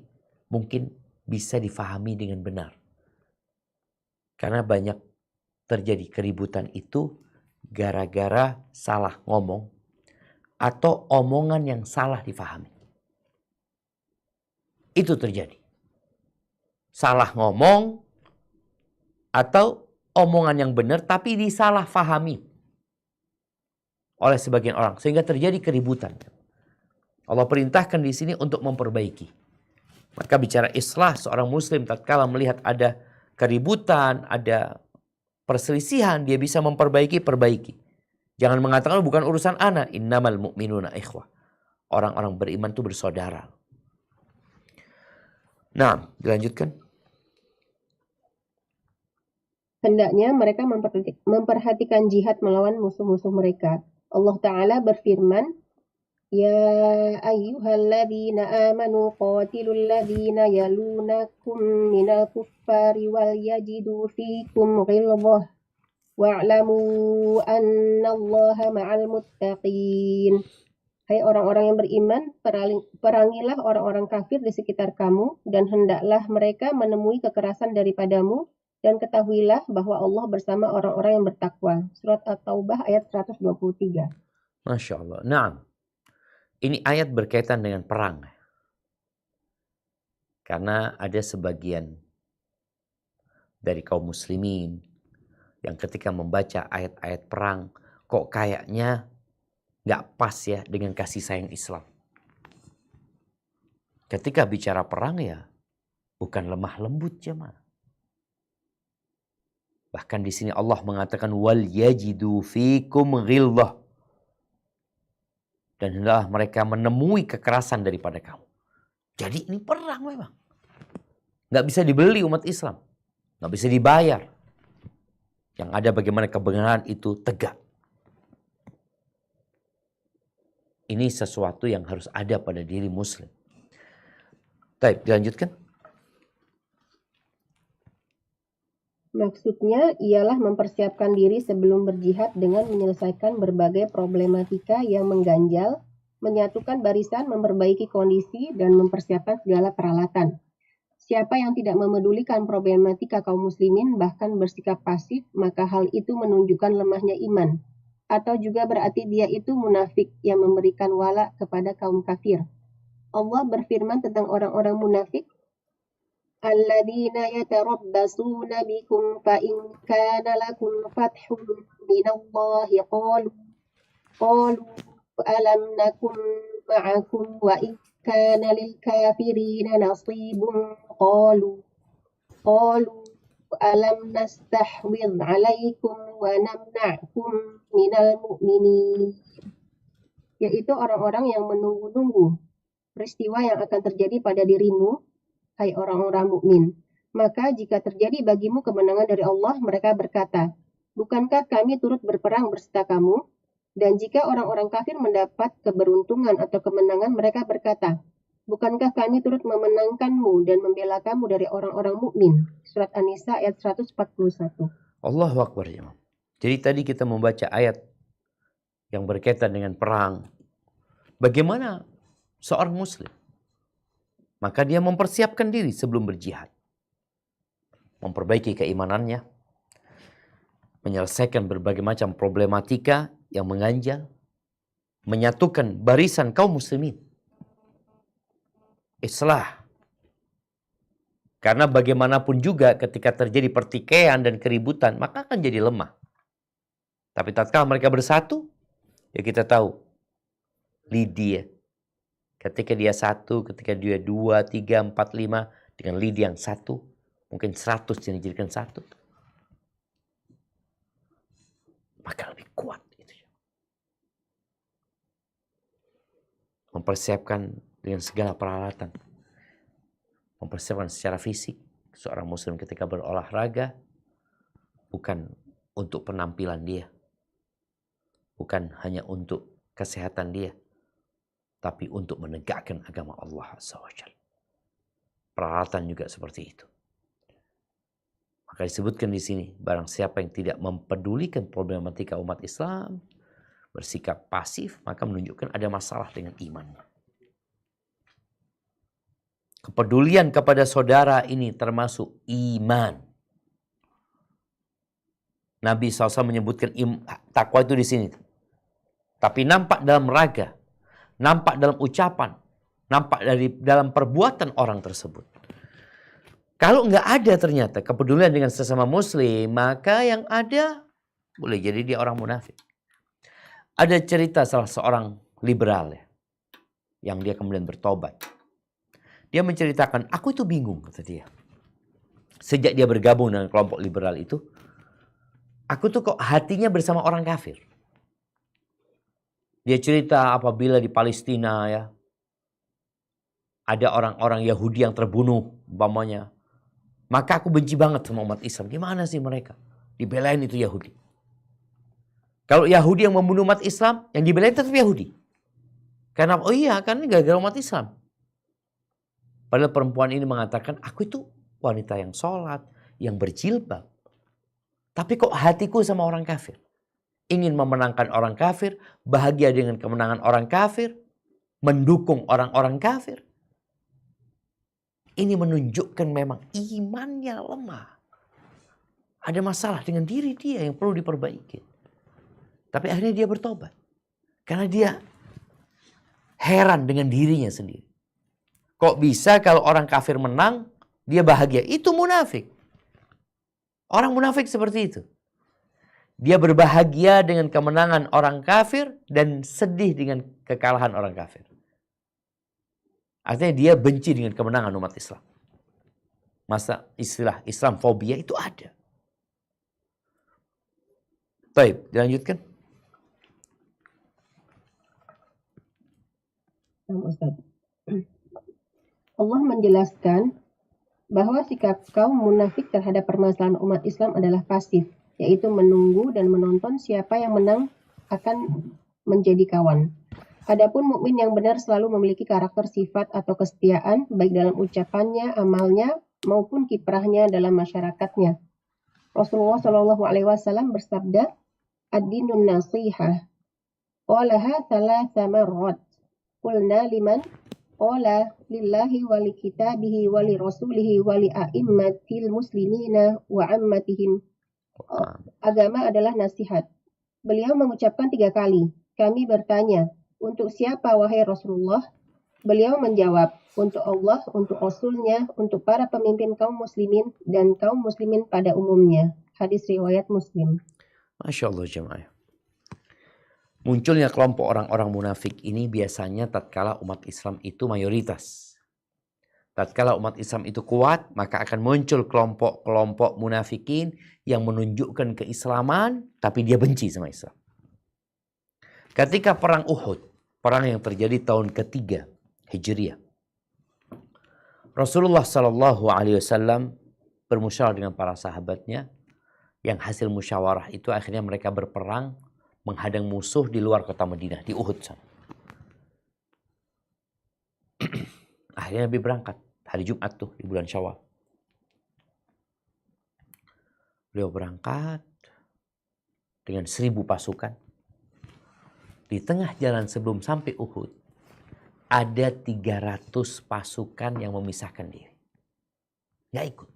Mungkin bisa difahami dengan benar. Karena banyak terjadi keributan itu gara-gara salah ngomong atau omongan yang salah difahami. Itu terjadi. Salah ngomong atau omongan yang benar tapi disalah fahami oleh sebagian orang sehingga terjadi keributan. Allah perintahkan di sini untuk memperbaiki. Maka bicara islah, seorang muslim tatkala melihat ada keributan, ada perselisihan, dia bisa perbaiki. Jangan mengatakan bukan urusan ana, innamal mu'minuna ikhwah. Orang-orang beriman itu bersaudara. Nah, dilanjutkan. Hendaknya mereka memperhatikan jihad melawan musuh-musuh mereka. Allah Ta'ala berfirman, Ya ayyuhalladzina amanu qatilul ladzina yalunakum minal kuffari wal yajidu fikum ghilzah wa'lamu annallaha ma'al muttaqin. Hai orang-orang yang beriman, perangilah orang-orang kafir di sekitar kamu dan hendaklah mereka menemui kekerasan daripadamu dan ketahuilah bahwa Allah bersama orang-orang yang bertakwa. Surat At-Taubah ayat 123. Masya Allah. Nah, ini ayat berkaitan dengan perang. Karena ada sebagian dari kaum muslimin yang ketika membaca ayat-ayat perang, kok kayaknya nggak pas ya dengan kasih sayang Islam. Ketika bicara perang ya bukan lemah lembut jemaah. Bahkan di sini Allah mengatakan wal yajidu fikum ghilzah. Dan hendaklah mereka menemui kekerasan daripada kamu. Jadi ini perang memang. Nggak bisa dibeli umat Islam. Nggak bisa dibayar. Yang ada bagaimana kebenaran itu tegak. Ini sesuatu yang harus ada pada diri muslim. Baik, dilanjutkan. Maksudnya ialah mempersiapkan diri sebelum berjihad dengan menyelesaikan berbagai problematika yang mengganjal, menyatukan barisan, memperbaiki kondisi, dan mempersiapkan segala peralatan. Siapa yang tidak memedulikan problematika kaum muslimin bahkan bersikap pasif, maka hal itu menunjukkan lemahnya iman. Atau juga berarti dia itu munafik yang memberikan wala kepada kaum kafir. Allah berfirman tentang orang-orang munafik, Alladzina yatarabbasuna bikum fa in kana lakum fathun minallahi qalu alam nakum ma'akum wa in kana lil kafirina nasibun qalu alam nastahwidh alaikum wa namna'kum minal mu'minin. Yaitu orang-orang yang menunggu-nunggu peristiwa yang akan terjadi pada dirimu, hai orang-orang mukmin. Maka jika terjadi bagimu kemenangan dari Allah, mereka berkata, bukankah kami turut berperang berserta kamu? Dan jika orang-orang kafir mendapat keberuntungan atau kemenangan, mereka berkata, bukankah kami turut memenangkanmu dan membela kamu dari orang-orang mukmin? Surat An-Nisa ayat 141. Allahu Akbar ya. Jadi tadi kita membaca ayat yang berkaitan dengan perang. Bagaimana seorang muslim? Maka dia mempersiapkan diri sebelum berjihad. Memperbaiki keimanannya. Menyelesaikan berbagai macam problematika yang mengganjal. Menyatukan barisan kaum muslimin. Islah. Karena bagaimanapun juga ketika terjadi pertikaian dan keributan, maka akan jadi lemah. Tapi tatkala mereka bersatu, ya kita tahu. Lidi ya. Ketika dia satu, ketika dia 2, 3, 4, 5, dengan lidi yang satu, mungkin 100 yang dijadikan satu, maka lebih kuat. Mempersiapkan dengan segala peralatan. Mempersiapkan secara fisik. Seorang muslim ketika berolahraga, bukan untuk penampilan dia. Bukan hanya untuk kesehatan dia. Tapi untuk menegakkan agama Allah SWT. Peralatan juga seperti itu. Maka disebutkan di sini, barang siapa yang tidak mempedulikan problematika umat Islam, bersikap pasif, maka menunjukkan ada masalah dengan imannya. Kepedulian kepada saudara ini termasuk iman. Nabi SAW menyebutkan takwa itu di sini. Tapi nampak dalam raga. Nampak dalam ucapan, nampak dalam perbuatan orang tersebut. Kalau nggak ada ternyata kepedulian dengan sesama muslim, maka yang ada boleh jadi dia orang munafik. Ada cerita salah seorang liberal ya, yang dia kemudian bertobat. Dia menceritakan, aku itu bingung kata dia. Sejak dia bergabung dengan kelompok liberal itu, aku tuh kok hatinya bersama orang kafir. Dia cerita apabila di Palestina ya, ada orang-orang Yahudi yang terbunuh umpamanya. Maka aku benci banget sama umat Islam. Gimana sih mereka? Dibelain itu Yahudi. Kalau Yahudi yang membunuh umat Islam, yang dibelain tetap Yahudi. Karena, oh iya kan ini gara-gara umat Islam. Padahal perempuan ini mengatakan, aku itu wanita yang sholat, yang berjilbab. Tapi kok hatiku sama orang kafir? Ingin memenangkan orang kafir, bahagia dengan kemenangan orang kafir, mendukung orang-orang kafir. Ini menunjukkan memang imannya lemah. Ada masalah dengan diri dia yang perlu diperbaiki. Tapi akhirnya dia bertobat. Karena dia heran dengan dirinya sendiri. Kok bisa kalau orang kafir menang, dia bahagia? Itu munafik. Orang munafik seperti itu. Dia berbahagia dengan kemenangan orang kafir dan sedih dengan kekalahan orang kafir. Artinya dia benci dengan kemenangan umat Islam. Masa istilah Islamfobia itu ada. Baik, dilanjutkan. Ustaz. Allah menjelaskan bahwa sikap kaum munafik terhadap permasalahan umat Islam adalah pasif, yaitu menunggu dan menonton siapa yang menang akan menjadi kawan. Adapun mukmin yang benar selalu memiliki karakter sifat atau kesetiaan baik dalam ucapannya, amalnya maupun kiprahnya dalam masyarakatnya. Rasulullah Shallallahu Alaihi Wasallam bersabda, "Ad-dinun nasihah." Qalaha thalatha marrat. Qulna liman? Qala lillahi wa li kitabihi wa li rasulihi wa li a'immatil muslimina wa ammatihim. Agama adalah nasihat. Beliau mengucapkan 3 kali. Kami bertanya, untuk siapa wahai Rasulullah? Beliau menjawab, untuk Allah, untuk Rasulnya, untuk para pemimpin kaum muslimin dan kaum muslimin pada umumnya. Hadis riwayat Muslim. Masya Allah jemaah. Munculnya kelompok orang-orang munafik ini biasanya tatkala umat Islam itu mayoritas. Tatkala umat Islam itu kuat, maka akan muncul kelompok-kelompok munafikin yang menunjukkan keislaman, tapi dia benci sama Islam. Ketika perang Uhud, perang yang terjadi tahun ketiga Hijriah, Rasulullah Sallallahu Alaihi Wasallam bermusyawarah dengan para sahabatnya, yang hasil musyawarah itu akhirnya mereka berperang menghadang musuh di luar kota Madinah, di Uhud sana. Akhirnya Nabi berangkat hari Jumat tuh di bulan Syawal. Beliau berangkat dengan 1000 pasukan. Di tengah jalan sebelum sampai Uhud, ada 300 pasukan yang memisahkan diri. Nggak ikut.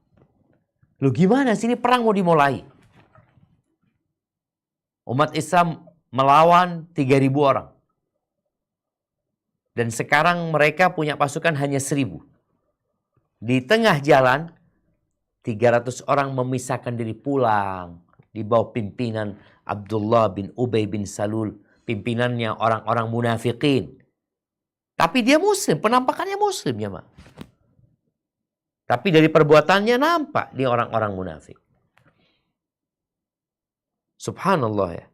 Loh gimana sih, ini perang mau dimulai? Umat Islam melawan 3.000 orang. Dan sekarang mereka punya pasukan hanya 1.000. Di tengah jalan, 300 orang memisahkan diri pulang. Di bawah pimpinan Abdullah bin Ubay bin Salul. Pimpinannya orang-orang munafikin. Tapi dia muslim, penampakannya muslim ya mak. Tapi dari perbuatannya nampak dia orang-orang munafik. Subhanallah ya.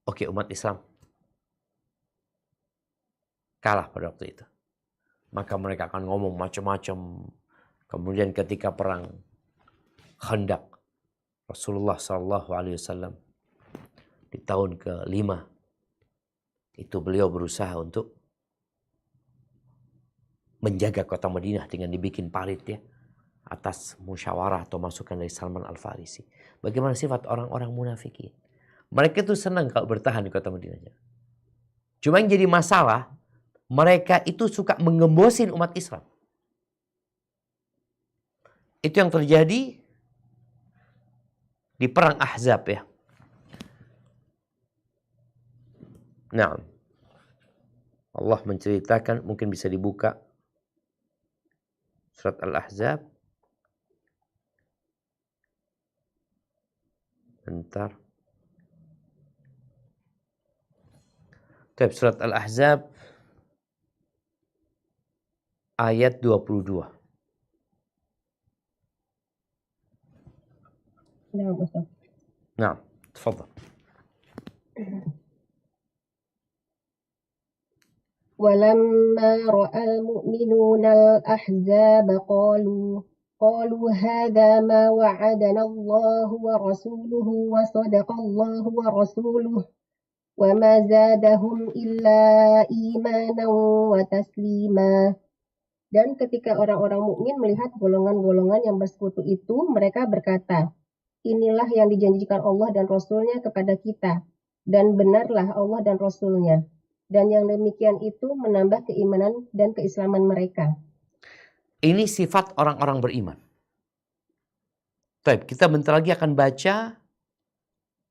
Oke, umat Islam kalah pada waktu itu. Maka mereka akan ngomong macam-macam. Kemudian ketika perang Khandaq, Rasulullah SAW di tahun ke-5 itu beliau berusaha untuk menjaga kota Madinah dengan dibikin parit ya, atas musyawarah atau masukan dari Salman Al-Farisi. Bagaimana sifat orang-orang munafikin? Mereka itu senang kalau bertahan di kota Madinah. Cuma yang jadi masalah, mereka itu suka mengembosin umat Islam. Itu yang terjadi di perang Ahzab ya. Nah, Allah menceritakan, mungkin bisa dibuka surat Al-Ahzab. Bentar. Surat Al-Ahzab ayat 22. Nah, Ustaz. Nah, tafadhal. ولما رأى المؤمنون الأحزاب قالوا هذا ما وعدنا الله ورسوله وصدق الله ورسوله وما زادهم إلا إيمانا وتسليما. Dan ketika orang-orang mukmin melihat golongan-golongan yang bersekutu itu, mereka berkata, inilah yang dijanjikan Allah dan Rasulnya kepada kita, dan benarlah Allah dan Rasulnya. Dan yang demikian itu menambah keimanan dan keislaman mereka. Ini sifat orang-orang beriman. Baik, kita bentar lagi akan baca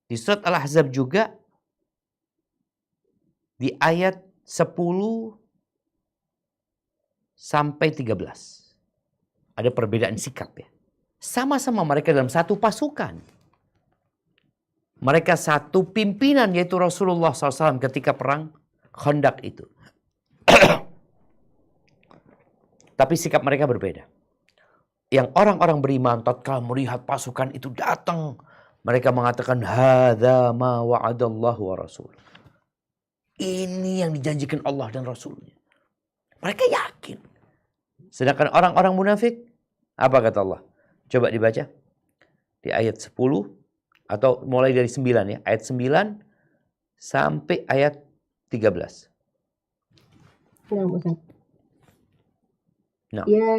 di surat Al-Ahzab juga di ayat 10 sampai 13. Ada perbedaan sikap ya. Sama-sama mereka dalam satu pasukan. Mereka satu pimpinan yaitu Rasulullah SAW ketika perang Khandaq itu. Tapi sikap mereka berbeda. Yang orang-orang beriman tatkala melihat pasukan itu datang, mereka mengatakan hadza ma wa'adallahu wa rasul. Ini yang dijanjikan Allah dan Rasulnya. Mereka yakin. Sedangkan orang-orang munafik, apa kata Allah? Coba dibaca di ayat 10 atau mulai dari 9 ya, ayat 9 sampai ayat 13. Nah, Ustaz. Nah. Ya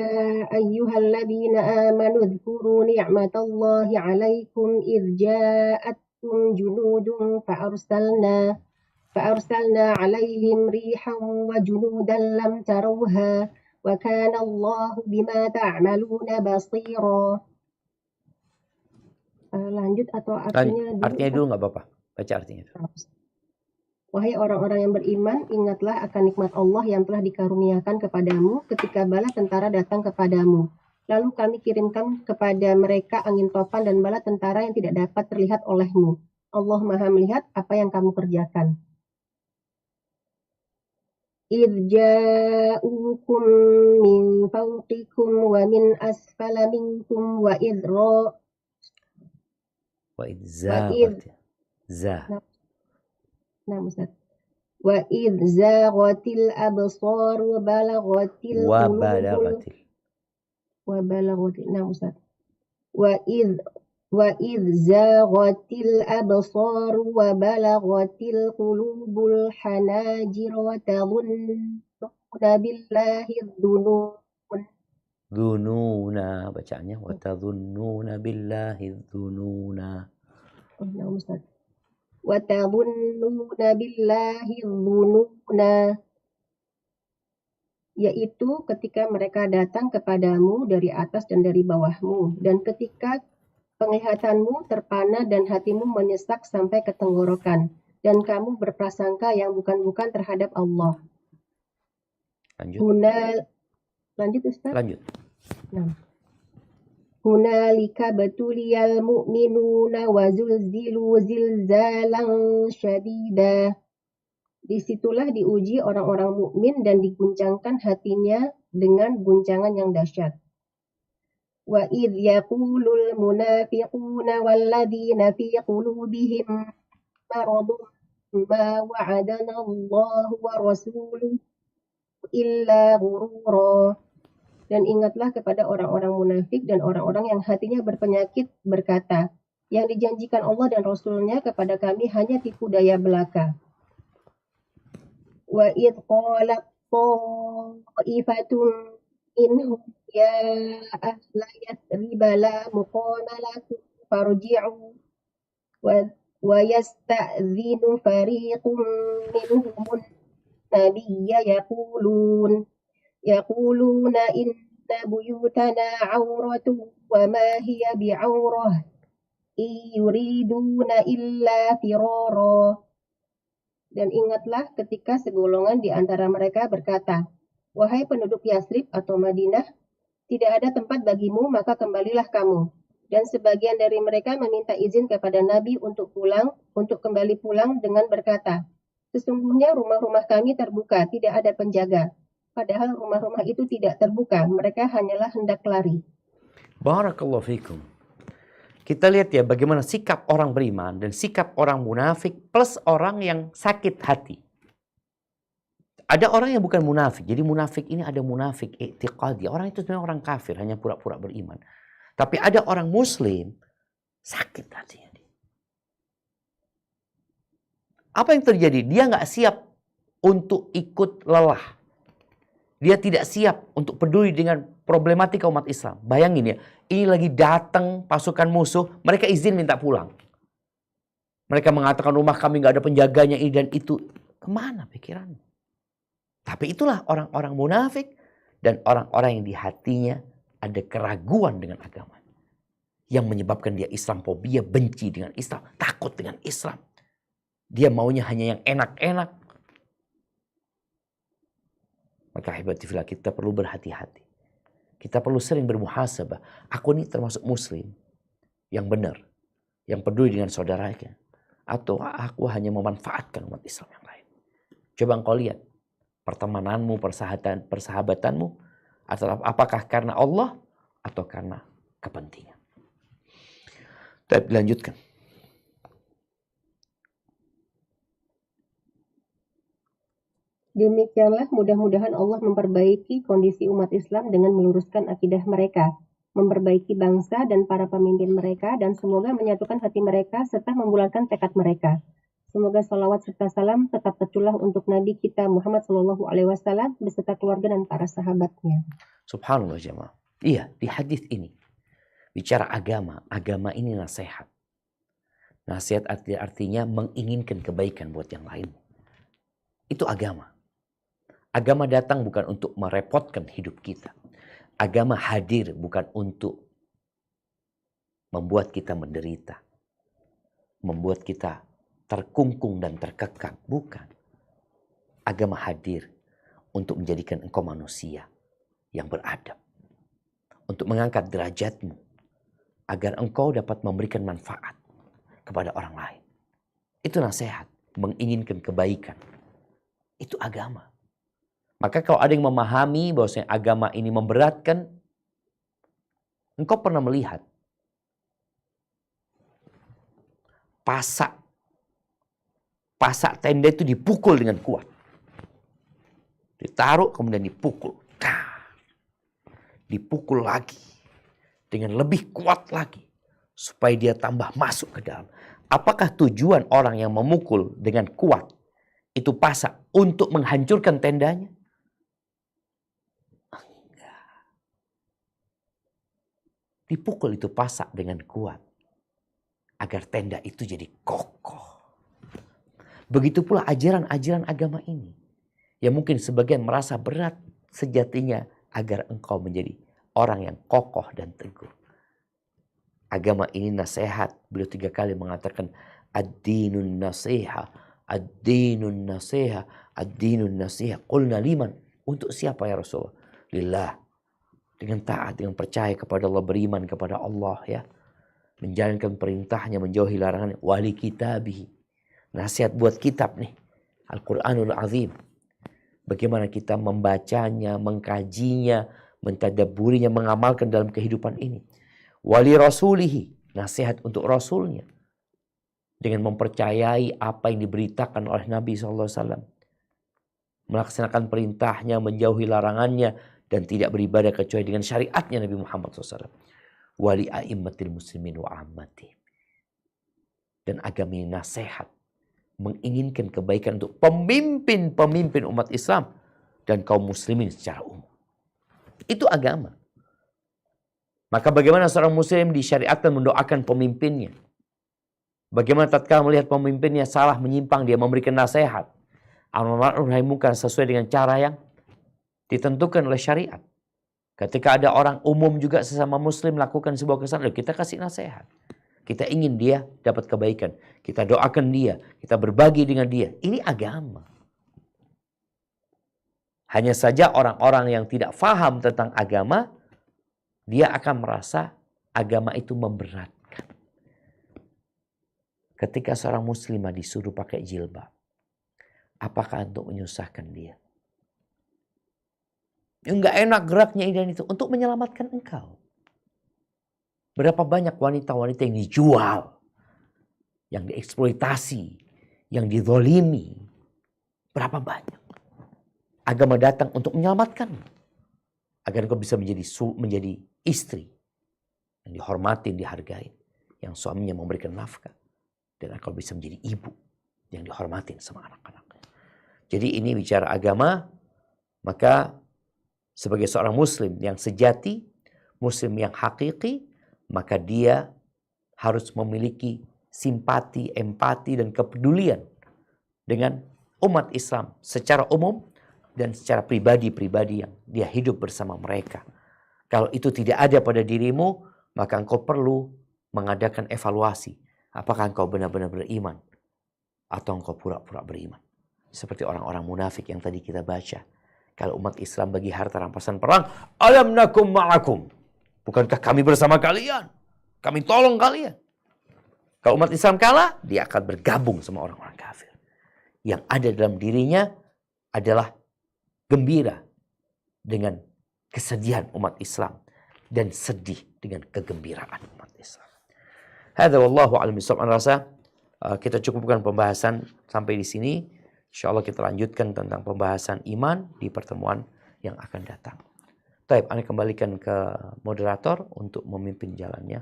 ayyuhalladzina amanu dzkuru ni'matallahi 'alaikum idh ja'atkum junudun فأرسلنا عليهم ريحا وجنودا لم تروها وكان الله بما تعملون بصيرا. Lanjut atau artinya dulu? Artinya dulu nggak apa-apa. Baca artinya. Wahai orang-orang yang beriman, ingatlah akan nikmat Allah yang telah dikaruniakan kepadamu ketika bala tentara datang kepadamu. Lalu kami kirimkan kepada mereka angin topan dan bala tentara yang tidak dapat terlihat olehmu. Allah Maha melihat apa yang kamu kerjakan. إِذْ جَاءُوكُم مِّن فَوْقِكُمْ وَمِنْ أَسْفَلَ مِنكُمْ وَإِذْ زَاغَتِ الْأَبْصَارُ وَإِذْ زَاغَتِ الْأَبْصَارُ وَبَلَغَتِ الْقُلُوبُ الْحَنَاجِرَ وَتَظُنُّونَ بِاللَّهِ الظُّنُونَ. Dzununa bacaannya wa tadhunnuna billahi dzununa. وَتَظُنُّونَ بِاللَّهِ الظُّنُونَ, yaitu ketika mereka datang kepadamu dari atas dan dari bawahmu, dan ketika penglihatanmu terpana dan hatimu menyesak sampai ke tenggorokan, dan kamu berprasangka yang bukan-bukan terhadap Allah. Lanjut Ustaz? Lanjut. Nah. Hunalika batuliyal mu'minuna wa zulzilu zilzalan syadida. Disitulah diuji orang-orang mukmin dan diguncangkan hatinya dengan guncangan yang dahsyat. Wa idh yaqulul munafiquna walladzina fi qulubihim maradun ma wa'adana Allahu wa rasuluhu illa ghurura. Dan ingatlah kepada orang-orang munafik dan orang-orang yang hatinya berpenyakit berkata, yang dijanjikan Allah dan Rasulnya kepada kami hanya tipu daya belaka. Wa idh qalat ta'ifatun minhum ya ahla yathrib la muqama lakum farji'u wa yasta'dhinu fariqun minhum nabiyya يقولون إن بيوتنا عورة وما هي بعورة إن يريدون إلا فرارا. Dan ingatlah ketika segolongan di antara mereka berkata, wahai penduduk Yasrib atau Madinah, tidak ada tempat bagimu, maka kembalilah kamu. Dan sebagian dari mereka meminta izin kepada Nabi untuk kembali pulang dengan berkata, sesungguhnya rumah-rumah kami terbuka, tidak ada penjaga. Padahal rumah-rumah itu tidak terbuka, mereka hanyalah hendak lari. Barakallahu fikum. Kita lihat ya bagaimana sikap orang beriman dan sikap orang munafik plus orang yang sakit hati. Ada orang yang bukan munafik. Jadi munafik ini ada munafik i'tiqadi. Orang itu sebenarnya orang kafir, hanya pura-pura beriman. Tapi ada orang muslim, sakit hatinya. Apa yang terjadi? Dia nggak siap untuk ikut lelah. Dia tidak siap untuk peduli dengan problematika umat Islam. Bayangin ya, ini lagi datang pasukan musuh, mereka izin minta pulang. Mereka mengatakan rumah kami nggak ada penjaganya ini dan itu. Kemana pikiranmu? Tapi itulah orang-orang munafik dan orang-orang yang di hatinya ada keraguan dengan agama. Yang menyebabkan dia Islamfobia, benci dengan Islam, takut dengan Islam. Dia maunya hanya yang enak-enak. Maka ahibati fillah, kita perlu berhati-hati. Kita perlu sering bermuhasabah. Aku ini termasuk muslim yang benar, yang peduli dengan saudaranya, atau aku hanya memanfaatkan umat Islam yang lain. Coba engkau lihat pertemananmu, persahabatanmu, atau apakah karena Allah atau karena kepentingan. Tapi lanjutkan. Demikianlah mudah-mudahan Allah memperbaiki kondisi umat Islam dengan meluruskan akidah mereka, memperbaiki bangsa dan para pemimpin mereka, dan semoga menyatukan hati mereka serta membulatkan tekad mereka. Semoga salawat serta salam tetap tercurah untuk Nabi kita Muhammad SAW beserta keluarga dan para sahabatnya. Subhanallah jemaah. Iya, di hadis ini bicara agama. Agama ini nasihat. Nasihat artinya menginginkan kebaikan buat yang lain. Itu agama. Agama datang bukan untuk merepotkan hidup kita. Agama hadir bukan untuk membuat kita menderita. Membuat kita terkungkung dan terkekang. Bukan. Agama hadir untuk menjadikan engkau manusia yang beradab. Untuk mengangkat derajatmu. Agar engkau dapat memberikan manfaat kepada orang lain. Itu nasihat. Menginginkan kebaikan. Itu agama. Maka kalau ada yang memahami bahwasanya agama ini memberatkan, engkau pernah melihat pasak tenda itu dipukul dengan kuat. Ditaruh kemudian dipukul. Dipukul lagi. Dengan lebih kuat lagi. Supaya dia tambah masuk ke dalam. Apakah tujuan orang yang memukul dengan kuat itu pasak untuk menghancurkan tendanya? Dipukul itu pasak dengan kuat. Agar tenda itu jadi kokoh. Begitu pula ajaran-ajaran agama ini. Yang mungkin sebagian merasa berat sejatinya agar engkau menjadi orang yang kokoh dan teguh. Agama ini nasihat. Beliau 3 kali mengatakan ad-dinun nasiha, ad-dinun nasiha, ad-dinun nasiha. Qulna liman. Untuk siapa ya Rasulullah? Lillah. Dengan taat, dengan percaya kepada Allah, beriman kepada Allah ya. Menjalankan perintahnya, menjauhi larangannya. Wali kitabihi. Nasihat buat kitab nih. Al-Quranul Azim. Bagaimana kita membacanya, mengkajinya, mentadabburinya, mengamalkan dalam kehidupan ini. Wali rasulihi. Nasihat untuk rasulnya. Dengan mempercayai apa yang diberitakan oleh Nabi SAW. Melaksanakan perintahnya, menjauhi larangannya. Dan tidak beribadah kecuali dengan syariatnya Nabi Muhammad SAW. Wali a'immatil muslimin wa ammati. Dan agama ini nasihat. Menginginkan kebaikan untuk pemimpin-pemimpin umat Islam. Dan kaum muslimin secara umum. Itu agama. Maka bagaimana seorang muslim disyariatkan mendoakan pemimpinnya. Bagaimana tatkala melihat pemimpinnya salah menyimpang, dia memberikan nasihat. Amar ma'ruf nahi munkar sesuai dengan cara yang ditentukan oleh syariat. Ketika ada orang umum juga sesama muslim melakukan sebuah kesalahan, kita kasih nasihat. Kita ingin dia dapat kebaikan. Kita doakan dia. Kita berbagi dengan dia. Ini agama. Hanya saja orang-orang yang tidak faham tentang agama, dia akan merasa agama itu memberatkan. Ketika seorang muslimah disuruh pakai jilbab, apakah untuk menyusahkan dia? Enggak enak geraknya ini dan itu. Untuk menyelamatkan engkau. Berapa banyak wanita-wanita yang dijual. Yang dieksploitasi. Yang dizolimi. Berapa banyak. Agama datang untuk menyelamatkan. Agar engkau bisa menjadi istri. Yang dihormati, dihargai. Yang suaminya memberikan nafkah. Dan engkau bisa menjadi ibu. Yang dihormati sama anak-anaknya. Jadi ini bicara agama. Maka sebagai seorang muslim yang sejati, muslim yang hakiki, maka dia harus memiliki simpati, empati, dan kepedulian dengan umat Islam secara umum dan secara pribadi-pribadi yang dia hidup bersama mereka. Kalau itu tidak ada pada dirimu, maka engkau perlu mengadakan evaluasi. Apakah engkau benar-benar beriman atau engkau pura-pura beriman. Seperti orang-orang munafik yang tadi kita baca. Kalau umat Islam bagi harta rampasan perang, alam nakum ma'akum. Bukankah kami bersama kalian? Kami tolong kalian. Kalau umat Islam kalah, dia akan bergabung sama orang-orang kafir. Yang ada dalam dirinya adalah gembira dengan kesedihan umat Islam dan sedih dengan kegembiraan umat Islam. Hadza wallahu a'lam bishawab. Rasa kita cukupkan pembahasan sampai di sini. Insyaallah kita lanjutkan tentang pembahasan iman di pertemuan yang akan datang. Baik, Anda kembalikan ke moderator untuk memimpin jalannya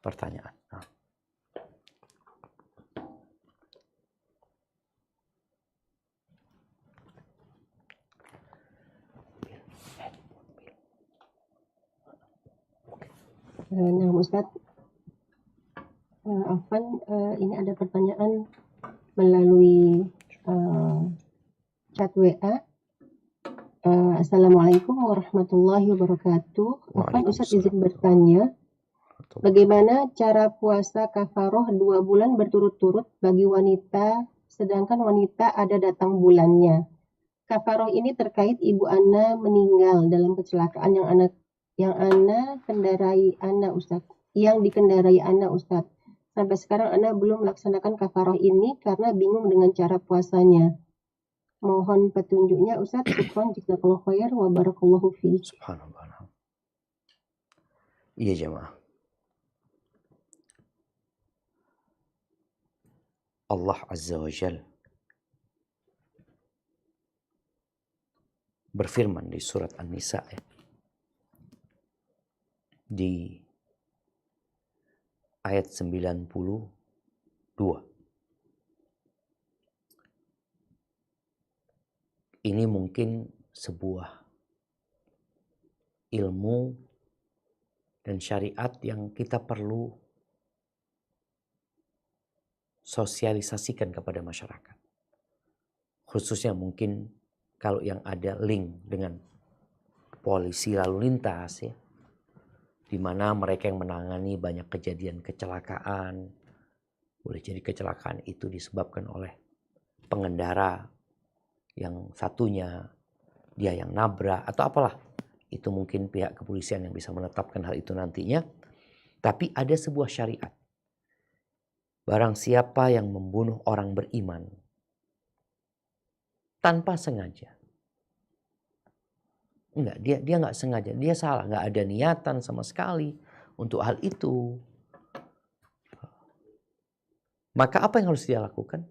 pertanyaan. Nah, Ustadz, Afwan, ini ada pertanyaan melalui chat WA. Assalamualaikum warahmatullahi wabarakatuh. Afwan, Ustadz izin bertanya, bagaimana cara puasa kafaroh 2 bulan berturut-turut bagi wanita, sedangkan wanita ada datang bulannya? Kafaroh ini terkait ibu Ana meninggal dalam kecelakaan yang dikendarai Ana Ustadz. Sampai sekarang Ana belum melaksanakan kafaroh ini karena bingung dengan cara puasanya. Mohon petunjuknya Ustadz. Syukran jazakallahu khair wa barakallahu fi. Subhanallah. Iya jemaah. Allah Azza wa Jalla berfirman di surat An-Nisa di ayat 92. Ini mungkin sebuah ilmu dan syariat yang kita perlu sosialisasikan kepada masyarakat. Khususnya mungkin kalau yang ada link dengan polisi lalu lintas ya. Di mana mereka yang menangani banyak kejadian kecelakaan. Boleh jadi kecelakaan itu disebabkan oleh pengendara yang satunya, dia yang nabrak atau apalah. Itu mungkin pihak kepolisian yang bisa menetapkan hal itu nantinya. Tapi ada sebuah syariat. Barang siapa yang membunuh orang beriman tanpa sengaja. Enggak, dia nggak sengaja, dia salah, nggak ada niatan sama sekali untuk hal itu. Maka apa yang harus dia lakukan?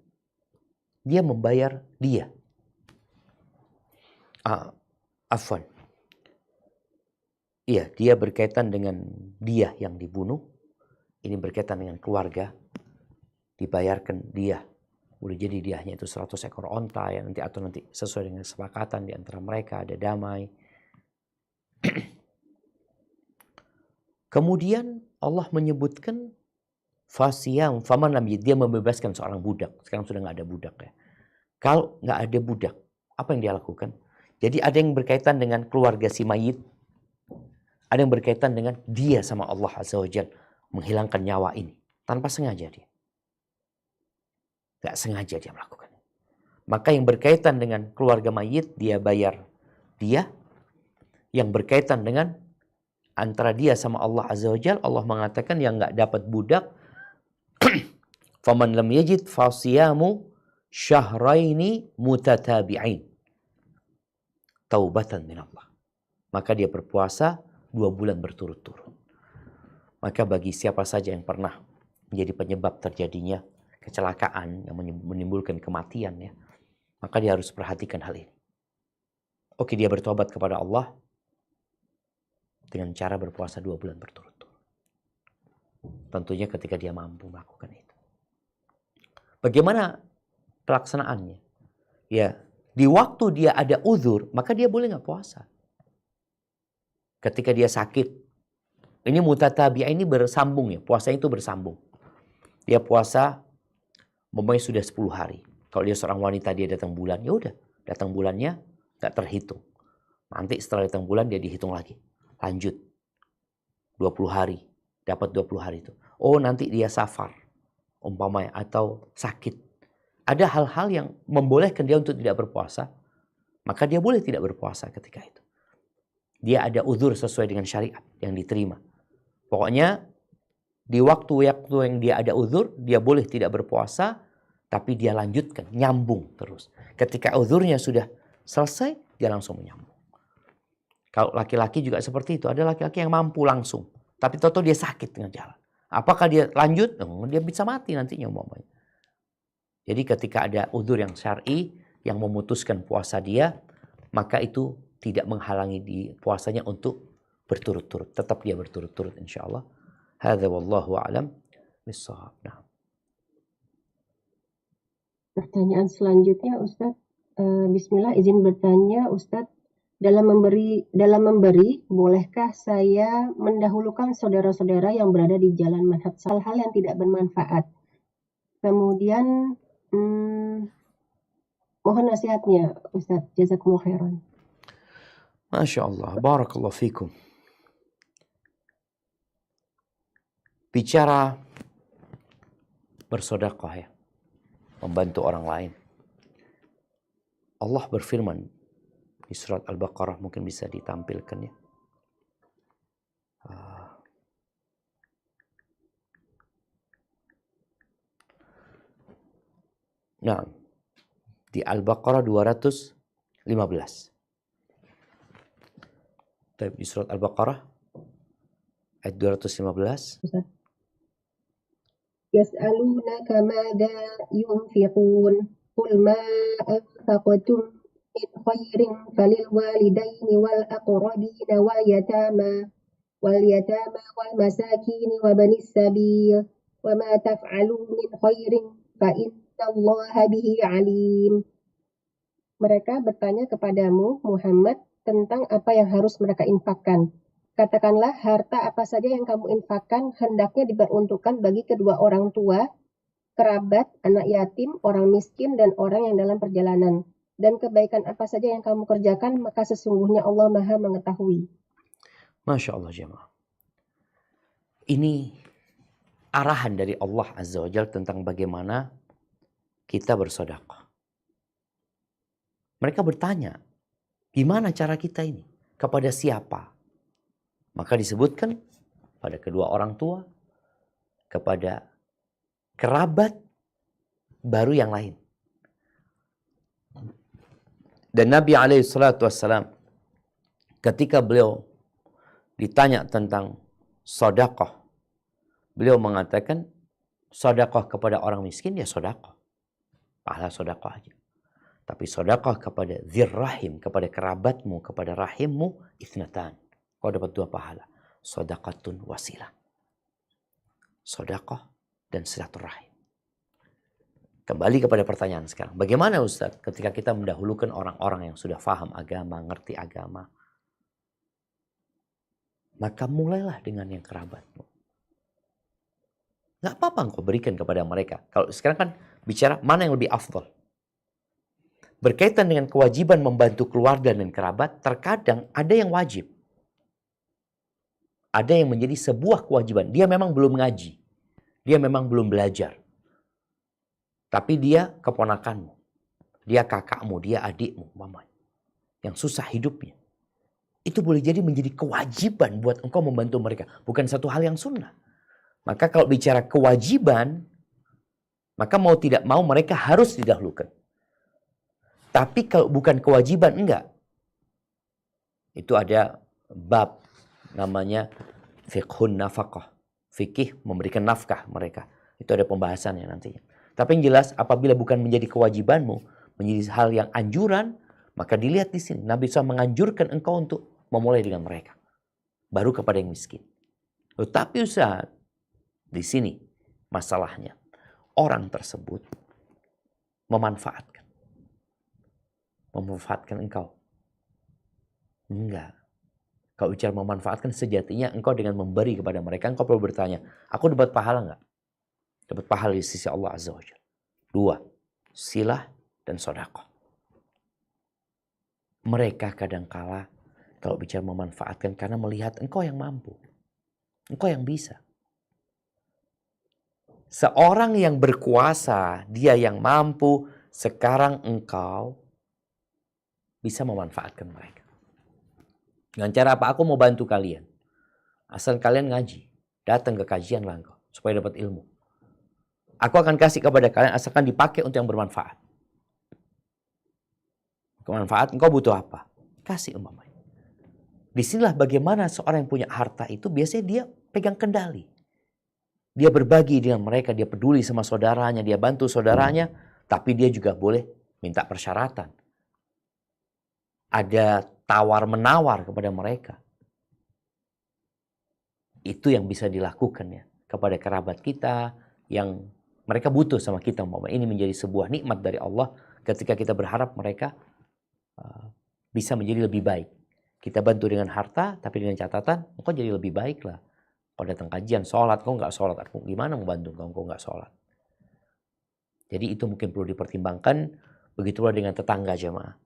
Dia membayar dia. Afwan. Iya, dia berkaitan dengan dia yang dibunuh. Ini berkaitan dengan keluarga. Dibayarkan dia. Boleh jadi diahnya itu 100 ekor onta ya nanti atau nanti sesuai dengan kesepakatan di antara mereka ada damai. Kemudian Allah menyebutkan fasiyam faman lam yajid, dia membebaskan seorang budak. Sekarang sudah nggak ada budak ya. Kalau nggak ada budak, apa yang dia lakukan? Jadi ada yang berkaitan dengan keluarga si mayit, ada yang berkaitan dengan dia sama Allah Azza wa Jalla menghilangkan nyawa ini tanpa sengaja dia. Nggak sengaja dia melakukan. Maka yang berkaitan dengan keluarga mayit dia bayar dia. Yang berkaitan dengan antara dia sama Allah Azza wa Jalla, Allah mengatakan yang nggak dapat budak, faman lam yajid fasiyamu syahraini mutatabi'ain taubatan min Allah. Maka dia berpuasa 2 bulan berturut-turut. Maka bagi siapa saja yang pernah menjadi penyebab terjadinya kecelakaan yang menimbulkan kematian ya, maka dia harus perhatikan hal ini. Oke, dia bertobat kepada Allah dengan cara berpuasa 2 bulan berturut-turut. Tentunya ketika dia mampu melakukan itu. Bagaimana pelaksanaannya? Ya, di waktu dia ada uzur, maka dia boleh nggak puasa. Ketika dia sakit, ini mutatabi'ah ini bersambung ya, puasanya itu bersambung. Dia puasa, umpamanya sudah 10 hari. Kalau dia seorang wanita dia datang bulan, ya udah, datang bulannya nggak terhitung. Nanti setelah datang bulan dia dihitung lagi. Lanjut 20 hari, dapat 20 hari itu. Oh nanti dia safar umpamanya atau sakit. Ada hal-hal yang membolehkan dia untuk tidak berpuasa maka dia boleh tidak berpuasa ketika itu. Dia ada uzur sesuai dengan syariat yang diterima. Pokoknya di waktu-waktu yang dia ada uzur, dia boleh tidak berpuasa, tapi dia lanjutkan, nyambung terus. Ketika uzurnya sudah selesai, dia langsung menyambung. Kalau laki-laki juga seperti itu. Ada laki-laki yang mampu langsung. Tapi tahu-tahu dia sakit tengah jalan. Apakah dia lanjut? Dia bisa mati nantinya umpamanya. Jadi ketika ada uzur yang syar'i yang memutuskan puasa dia, maka itu tidak menghalangi di puasanya untuk berturut-turut. Tetap dia berturut-turut insyaallah. Hadza wallahu a'lam bissawab. Nah. Pertanyaan selanjutnya Ustadz, Bismillah izin bertanya Ustadz, dalam memberi, bolehkah saya mendahulukan saudara-saudara yang berada di jalan manhaj hal-hal yang tidak bermanfaat? Kemudian mohon nasihatnya Ustadz, jazakumullah khairan. Masya Allah, barakallahu fikum. Bicara bersedekah ya, membantu orang lain. Allah berfirman di surat Al-Baqarah, mungkin bisa ditampilkan ya. Nah, di Al-Baqarah 215. Di surat Al-Baqarah ayat 215. يسألونك ماذا ينفقون قل ما أنفقتم من خير فللوالدين والأقربين واليتامى والمساكين وبني السبيل وما تفعلوا من خير فإن الله به عليم. Mereka bertanya kepadamu Muhammad tentang apa yang harus mereka infakkan. Katakanlah harta apa saja yang kamu infakkan hendaknya diperuntukkan bagi kedua orang tua, kerabat, anak yatim, orang miskin, dan orang yang dalam perjalanan. Dan kebaikan apa saja yang kamu kerjakan, maka sesungguhnya Allah Maha mengetahui. Masya Allah jemaah. Ini arahan dari Allah Azza wa Jalla tentang bagaimana kita bersedekah. Mereka bertanya, gimana cara kita ini? Kepada siapa? Maka disebutkan pada kedua orang tua, kepada kerabat, baru yang lain. Dan Nabi SAW ketika beliau ditanya tentang sedekah, beliau mengatakan sedekah kepada orang miskin ya sedekah. Pahala sedekah aja. Tapi sedekah kepada dzirrahim, kepada kerabatmu, kepada rahimmu, ithnatan. Kau dapat 2 pahala. Sedekatun wasilah. Sedekah dan silaturahim. Kembali kepada pertanyaan sekarang. Bagaimana Ustaz ketika kita mendahulukan orang-orang yang sudah faham agama, ngerti agama? Maka mulailah dengan yang kerabatmu. Gak apa-apa engkau berikan kepada mereka. Kalau sekarang kan bicara mana yang lebih afdal. Berkaitan dengan kewajiban membantu keluarga dan kerabat, terkadang ada yang wajib. Ada yang menjadi sebuah kewajiban. Dia memang belum ngaji. Dia memang belum belajar. Tapi dia keponakanmu. Dia kakakmu, dia adikmu, mamanya. Yang susah hidupnya. Itu boleh jadi menjadi kewajiban buat engkau membantu mereka. Bukan satu hal yang sunnah. Maka kalau bicara kewajiban, maka mau tidak mau mereka harus didahulukan. Tapi kalau bukan kewajiban, enggak. Itu ada bab namanya fiqhun nafaqah. Fikih memberikan nafkah mereka. Itu ada pembahasannya nantinya. Tapi yang jelas apabila bukan menjadi kewajibanmu, menjadi hal yang anjuran, maka dilihat di sini. Nabi SAW menganjurkan engkau untuk memulai dengan mereka. Baru kepada yang miskin. Tetapi Ustaz, di sini masalahnya. Orang tersebut memanfaatkan. Memanfaatkan engkau. Enggak. Kalau bicara memanfaatkan, sejatinya engkau dengan memberi kepada mereka, engkau perlu bertanya, aku dapat pahala enggak? Dapat pahala di sisi Allah Azza wa Jalla. 2, silah dan sedekah. Mereka kadangkala kalau bicara memanfaatkan karena melihat engkau yang mampu. Engkau yang bisa. Seorang yang berkuasa, dia yang mampu, sekarang engkau bisa memanfaatkan mereka. Dengan cara apa? Aku mau bantu kalian. Asal kalian ngaji, datang ke kajian lah engkau, supaya dapat ilmu. Aku akan kasih kepada kalian asalkan dipakai untuk yang bermanfaat. Kemanfaat, engkau butuh apa? Kasih umpamanya. Disinilah bagaimana seorang yang punya harta itu biasanya dia pegang kendali. Dia berbagi dengan mereka, dia peduli sama saudaranya, dia bantu saudaranya, tapi dia juga boleh minta persyaratan. Ada tawar-menawar kepada mereka. Itu yang bisa dilakukan ya kepada kerabat kita yang mereka butuh sama kita. Ini menjadi sebuah nikmat dari Allah ketika kita berharap mereka bisa menjadi lebih baik. Kita bantu dengan harta, tapi dengan catatan, engkau jadi lebih baik lah. Kau datang kajian, sholat, kau nggak sholat, aku gimana mau bantu kau nggak sholat. Jadi itu mungkin perlu dipertimbangkan. Begitulah dengan tetangga jemaah.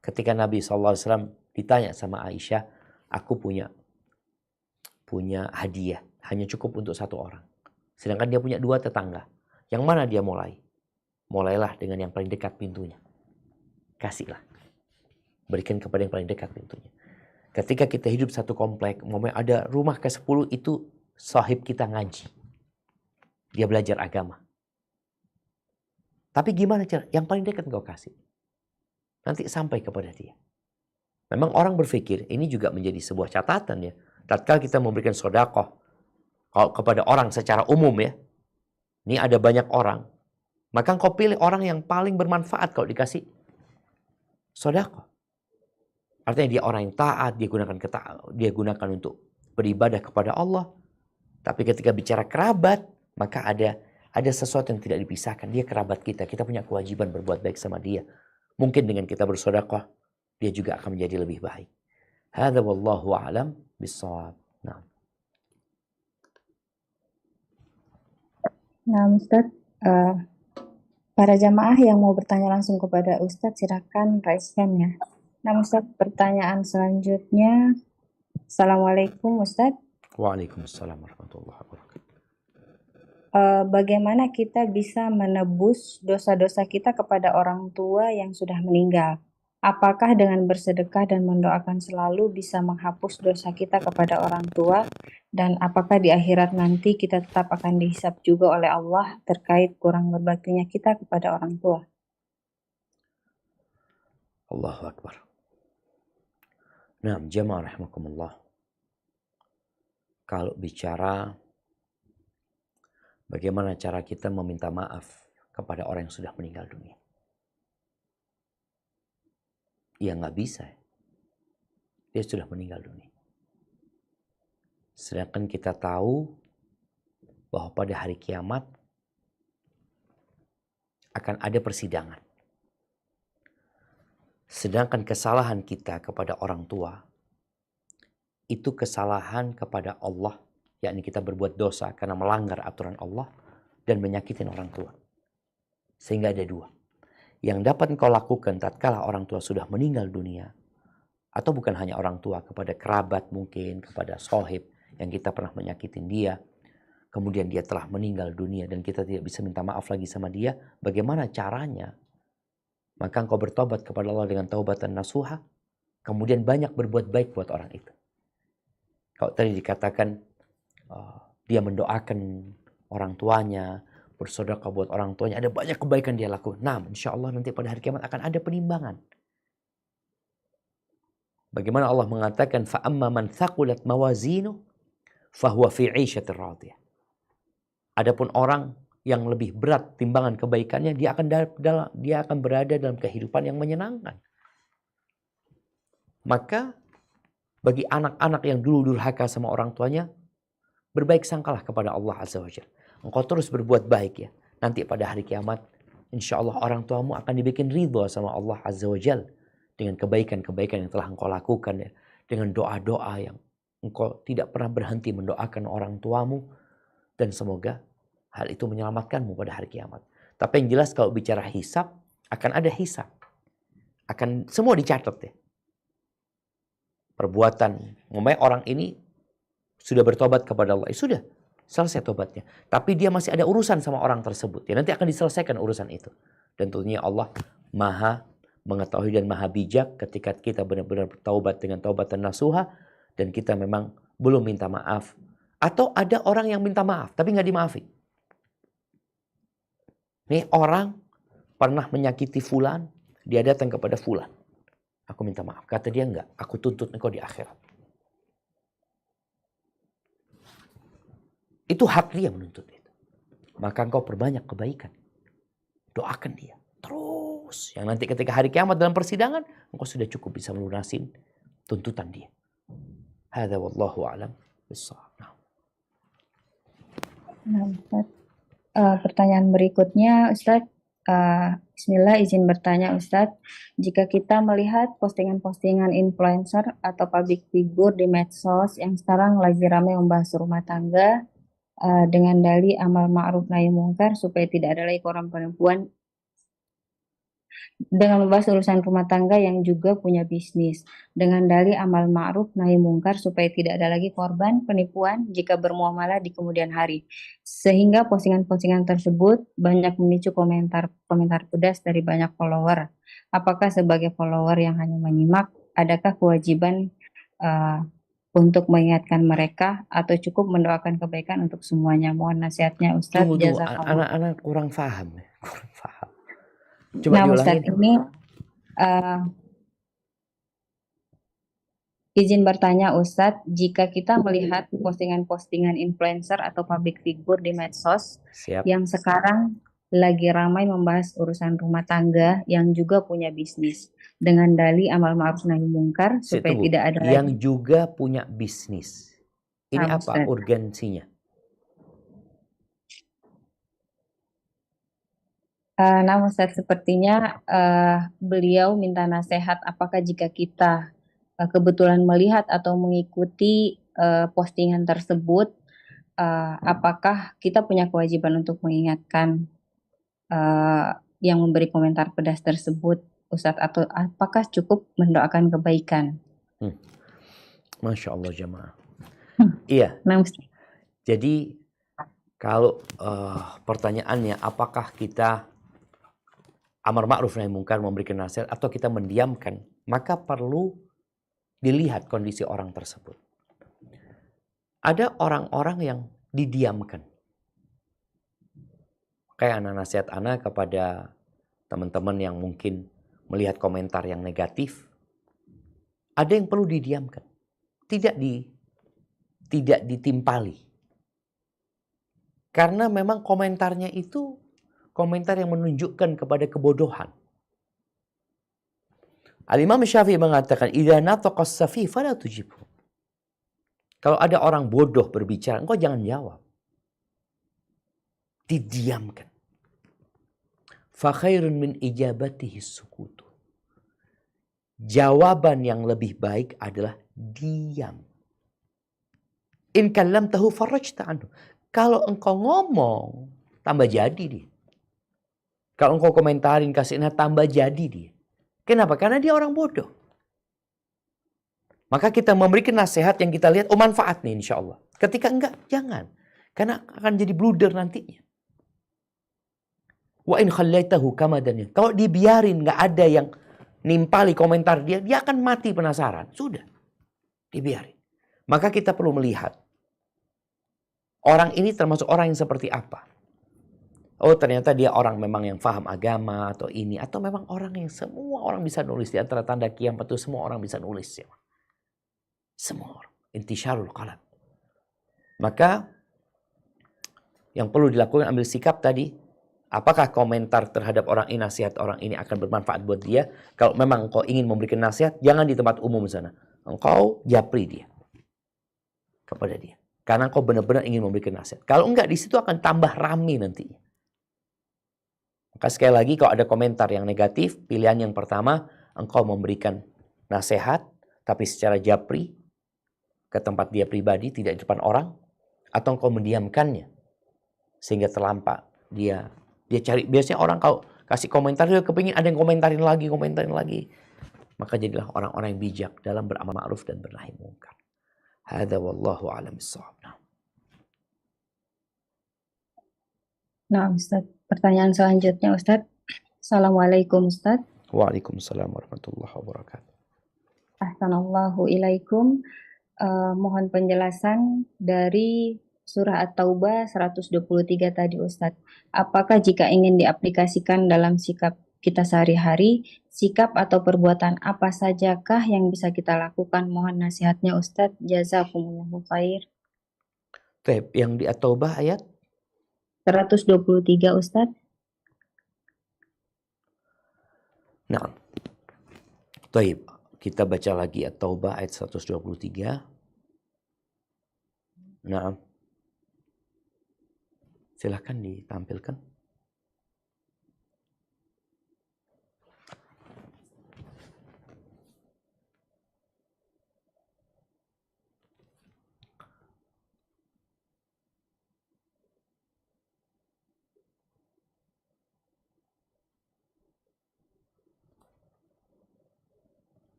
Ketika Nabi SAW ditanya sama Aisyah, aku punya hadiah, hanya cukup untuk satu orang. Sedangkan dia punya 2 tetangga. Yang mana dia mulai? Mulailah dengan yang paling dekat pintunya. Kasihlah. Berikan kepada yang paling dekat pintunya. Ketika kita hidup satu komplek, ada rumah ke-10 itu sahib kita ngaji. Dia belajar agama. Tapi gimana cara? Yang paling dekat engkau kasih. Nanti sampai kepada dia. Memang orang berpikir, ini juga menjadi sebuah catatan ya. Tatkala kita memberikan sedekah kepada orang secara umum ya. Ini ada banyak orang. Maka engkau pilih orang yang paling bermanfaat kalau dikasih sedekah. Artinya dia orang yang taat, dia gunakan untuk beribadah kepada Allah. Tapi ketika bicara kerabat, maka ada sesuatu yang tidak dipisahkan. Dia kerabat kita, kita punya kewajiban berbuat baik sama dia. Mungkin dengan kita bersedekah, dia juga akan menjadi lebih baik. Hadza wallahu a'lam bissawab. Nah, Ustadz, para jamaah yang mau bertanya langsung kepada Ustadz, silakan raise hand-nya. Nah, Ustadz, pertanyaan selanjutnya. Assalamualaikum, Ustadz. Waalaikumsalam warahmatullahi wabarakatuh. Bagaimana kita bisa menebus dosa-dosa kita kepada orang tua yang sudah meninggal? Apakah dengan bersedekah dan mendoakan selalu bisa menghapus dosa kita kepada orang tua? Dan apakah di akhirat nanti kita tetap akan dihisab juga oleh Allah terkait kurang berbaktinya kita kepada orang tua? Allahu Akbar. Nah, jamaah rahimakumullah. Kalau bicara bagaimana cara kita meminta maaf kepada orang yang sudah meninggal dunia. Ya nggak bisa. Dia sudah meninggal dunia. Sedangkan kita tahu bahwa pada hari kiamat akan ada persidangan. Sedangkan kesalahan kita kepada orang tua itu kesalahan kepada Allah, yakni kita berbuat dosa karena melanggar aturan Allah dan menyakitin orang tua. Sehingga ada 2. Yang dapat engkau lakukan tatkala orang tua sudah meninggal dunia, atau bukan hanya orang tua, kepada kerabat mungkin, kepada sahib yang kita pernah menyakitin dia, kemudian dia telah meninggal dunia dan kita tidak bisa minta maaf lagi sama dia, bagaimana caranya? Maka engkau bertobat kepada Allah dengan taubatan nasuha, kemudian banyak berbuat baik buat orang itu. Kalau tadi dikatakan dia mendoakan orang tuanya, bersedekah buat orang tuanya, ada banyak kebaikan dia lakukan. Nah, insya Allah nanti pada hari kiamat akan ada penimbangan. Bagaimana Allah mengatakan, فَأَمَّا مَنْ ثَقُلَتْ مَوَازِينُهُ فَهُوَ فِي عِيشَةٍ رَاضِيَةٍ. Adapun orang yang lebih berat timbangan kebaikannya, dia akan berada dalam kehidupan yang menyenangkan. Maka bagi anak-anak yang dulu durhaka sama orang tuanya, berbaik sangkalah kepada Allah Azza wa Jalla. Engkau terus berbuat baik ya. Nanti pada hari kiamat, insya Allah orang tuamu akan dibikin ridho sama Allah Azza wa Jalla. Dengan kebaikan-kebaikan yang telah engkau lakukan ya. Dengan doa-doa yang engkau tidak pernah berhenti mendoakan orang tuamu. Dan semoga hal itu menyelamatkanmu pada hari kiamat. Tapi yang jelas kalau bicara hisab, akan ada hisab. Akan semua dicatat ya. Perbuatan, memang orang ini sudah bertobat kepada Allah. Sudah. Selesai tobatnya. Tapi dia masih ada urusan sama orang tersebut. Ya, nanti akan diselesaikan urusan itu. Dan tentunya Allah maha mengetahui dan maha bijak ketika kita benar-benar bertaubat dengan taubatan nasuha dan kita memang belum minta maaf. Atau ada orang yang minta maaf tapi nggak dimaafin. Nih orang pernah menyakiti fulan, dia datang kepada fulan. Aku minta maaf. Kata dia enggak, aku tuntut engkau di akhirat. Itu hak dia menuntut itu. Maka engkau perbanyak kebaikan. Doakan dia. Terus. Yang nanti ketika hari kiamat dalam persidangan, engkau sudah cukup bisa melunasin tuntutan dia. Hadza wallahu a'lam bissawab. Nah, Ustaz. Pertanyaan berikutnya, Ustaz. Bismillah, izin bertanya Ustaz. Jika kita melihat postingan-postingan influencer atau public figure di medsos yang sekarang lagi ramai membahas rumah tangga, dengan dalih amal ma'ruf nahi mungkar supaya tidak ada lagi korban penipuan, dengan membahas urusan rumah tangga yang juga punya bisnis, dengan dalih amal ma'ruf nahi mungkar supaya tidak ada lagi korban penipuan jika bermuamalah di kemudian hari, sehingga postingan-postingan tersebut banyak memicu komentar pedas dari banyak follower. Apakah sebagai follower yang hanya menyimak, adakah kewajiban untuk mengingatkan mereka atau cukup mendoakan kebaikan untuk semuanya? Mohon nasihatnya Ustadz. Tunggu, Jazakallah. anak-anak kurang paham. Kurang paham. Coba Nah diulangin. Ustadz, ini izin bertanya Ustadz, jika kita melihat postingan-postingan influencer atau public figure di medsos Siap. yang sekarang lagi ramai membahas urusan rumah tangga yang juga punya bisnis, dengan dalih amal ma'ruf nahi mungkar supaya Tunggu. tidak ada Yang lagi. juga punya bisnis. Ini Nah, apa Ustadz. urgensinya? Nah Ustadz, sepertinya beliau minta nasihat apakah jika kita kebetulan melihat atau mengikuti postingan tersebut, apakah kita punya kewajiban untuk mengingatkan yang memberi komentar pedas tersebut, Ustadz, atau apakah cukup mendoakan kebaikan? Masya Allah jamaah. Iya. Nah, Ustadz. Jadi kalau pertanyaannya apakah kita amar ma'ruf nahi mungkar memberikan nasihat atau kita mendiamkan, maka perlu dilihat kondisi orang tersebut. Ada orang-orang yang didiamkan. Kayak anak nasihat anak kepada teman-teman yang mungkin melihat komentar yang negatif. Ada yang perlu didiamkan. Tidak ditimpali. Karena memang komentarnya itu komentar yang menunjukkan kepada kebodohan. Al-Imam Syafi'i mengatakan, "Idza nataqa as-safih fala tujibhu." Kalau ada orang bodoh berbicara, engkau jangan jawab. Didiamkan. Fa khairun min ijabatihi sukutu. Jawaban yang lebih baik adalah diam. In kallamtahu farajta anhu. Kalau engkau ngomong, tambah jadi dia. Kalau engkau komentarin, kasih tambah jadi dia. Kenapa? Karena dia orang bodoh. Maka kita memberikan nasihat yang kita lihat, manfaat nih insya Allah. Ketika enggak, jangan. Karena akan jadi blunder nantinya. Wa in khallaitahu kamadan. Kalau dibiarin, enggak ada yang nimpali komentar dia akan mati penasaran. Sudah. Dibiarin. Maka kita perlu melihat. Orang ini termasuk orang yang seperti apa. Oh ternyata dia orang memang yang paham agama atau ini. Atau memang orang yang semua orang bisa nulis. Di antara tanda kiamat itu semua orang bisa nulis. Ya. Semua orang. Intisyarul qalam. Maka yang perlu dilakukan ambil sikap tadi. Apakah komentar terhadap orang ini, nasihat orang ini akan bermanfaat buat dia. Kalau memang engkau ingin memberikan nasihat. Jangan di tempat umum sana. Engkau japri dia. Kepada dia. Karena engkau benar-benar ingin memberikan nasihat. Kalau enggak di situ akan tambah rame nantinya. Maka sekali lagi kalau ada komentar yang negatif, pilihan yang pertama, engkau memberikan nasihat, tapi secara japri, ke tempat dia pribadi, tidak di depan orang, atau engkau mendiamkannya, sehingga terlampak. Dia cari, biasanya orang kalau kasih komentar, dia kepingin ada yang komentarin lagi. Maka jadilah orang-orang yang bijak dalam beramal ma'ruf dan bernahi mungkar. Hadza wallahu a'lam bissawab. Nah Ustadz, pertanyaan selanjutnya Ustadz. Assalamualaikum Ustadz. Waalaikumsalam warahmatullahi wabarakatuh. Ahsanallahu ilaikum. Mohon penjelasan dari surah At-Taubah 123 tadi Ustadz. Apakah jika ingin diaplikasikan dalam sikap kita sehari-hari, sikap atau perbuatan apa sajakah yang bisa kita lakukan? Mohon nasihatnya Ustadz. Jazakumullahu khair. Yang di At-Taubah ayat 123 Ustadz. Nah, Taib. Kita baca lagi At-Taubah ayat 123. Nah, silahkan ditampilkan.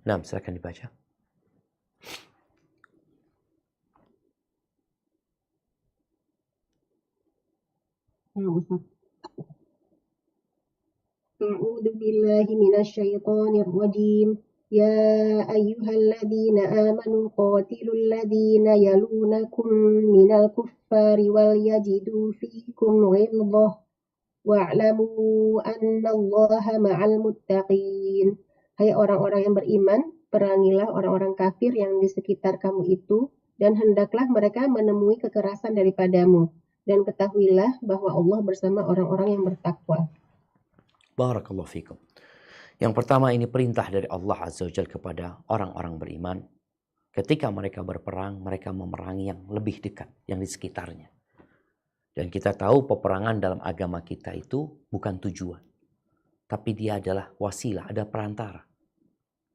Nah, silahkan dibaca. Ustaz. A'udzu billahi minasyaitonir rajim. Ya ayyuhalladzina amanu qatilul ladzina yalunakum minal kuffari wal yajidu fikum ghilzah wa'lamu annallaha ma'al muttaqin. Hai orang-orang yang beriman, perangilah orang-orang kafir yang di sekitar kamu itu, dan hendaklah mereka menemui kekerasan daripadamu. Dan ketahuilah bahwa Allah bersama orang-orang yang bertakwa. Barakallahu fikum. Yang pertama ini perintah dari Allah Azza wa Jalla kepada orang-orang beriman. Ketika mereka berperang, mereka memerangi yang lebih dekat, yang di sekitarnya. Dan kita tahu peperangan dalam agama kita itu bukan tujuan. Tapi dia adalah wasilah, ada perantara.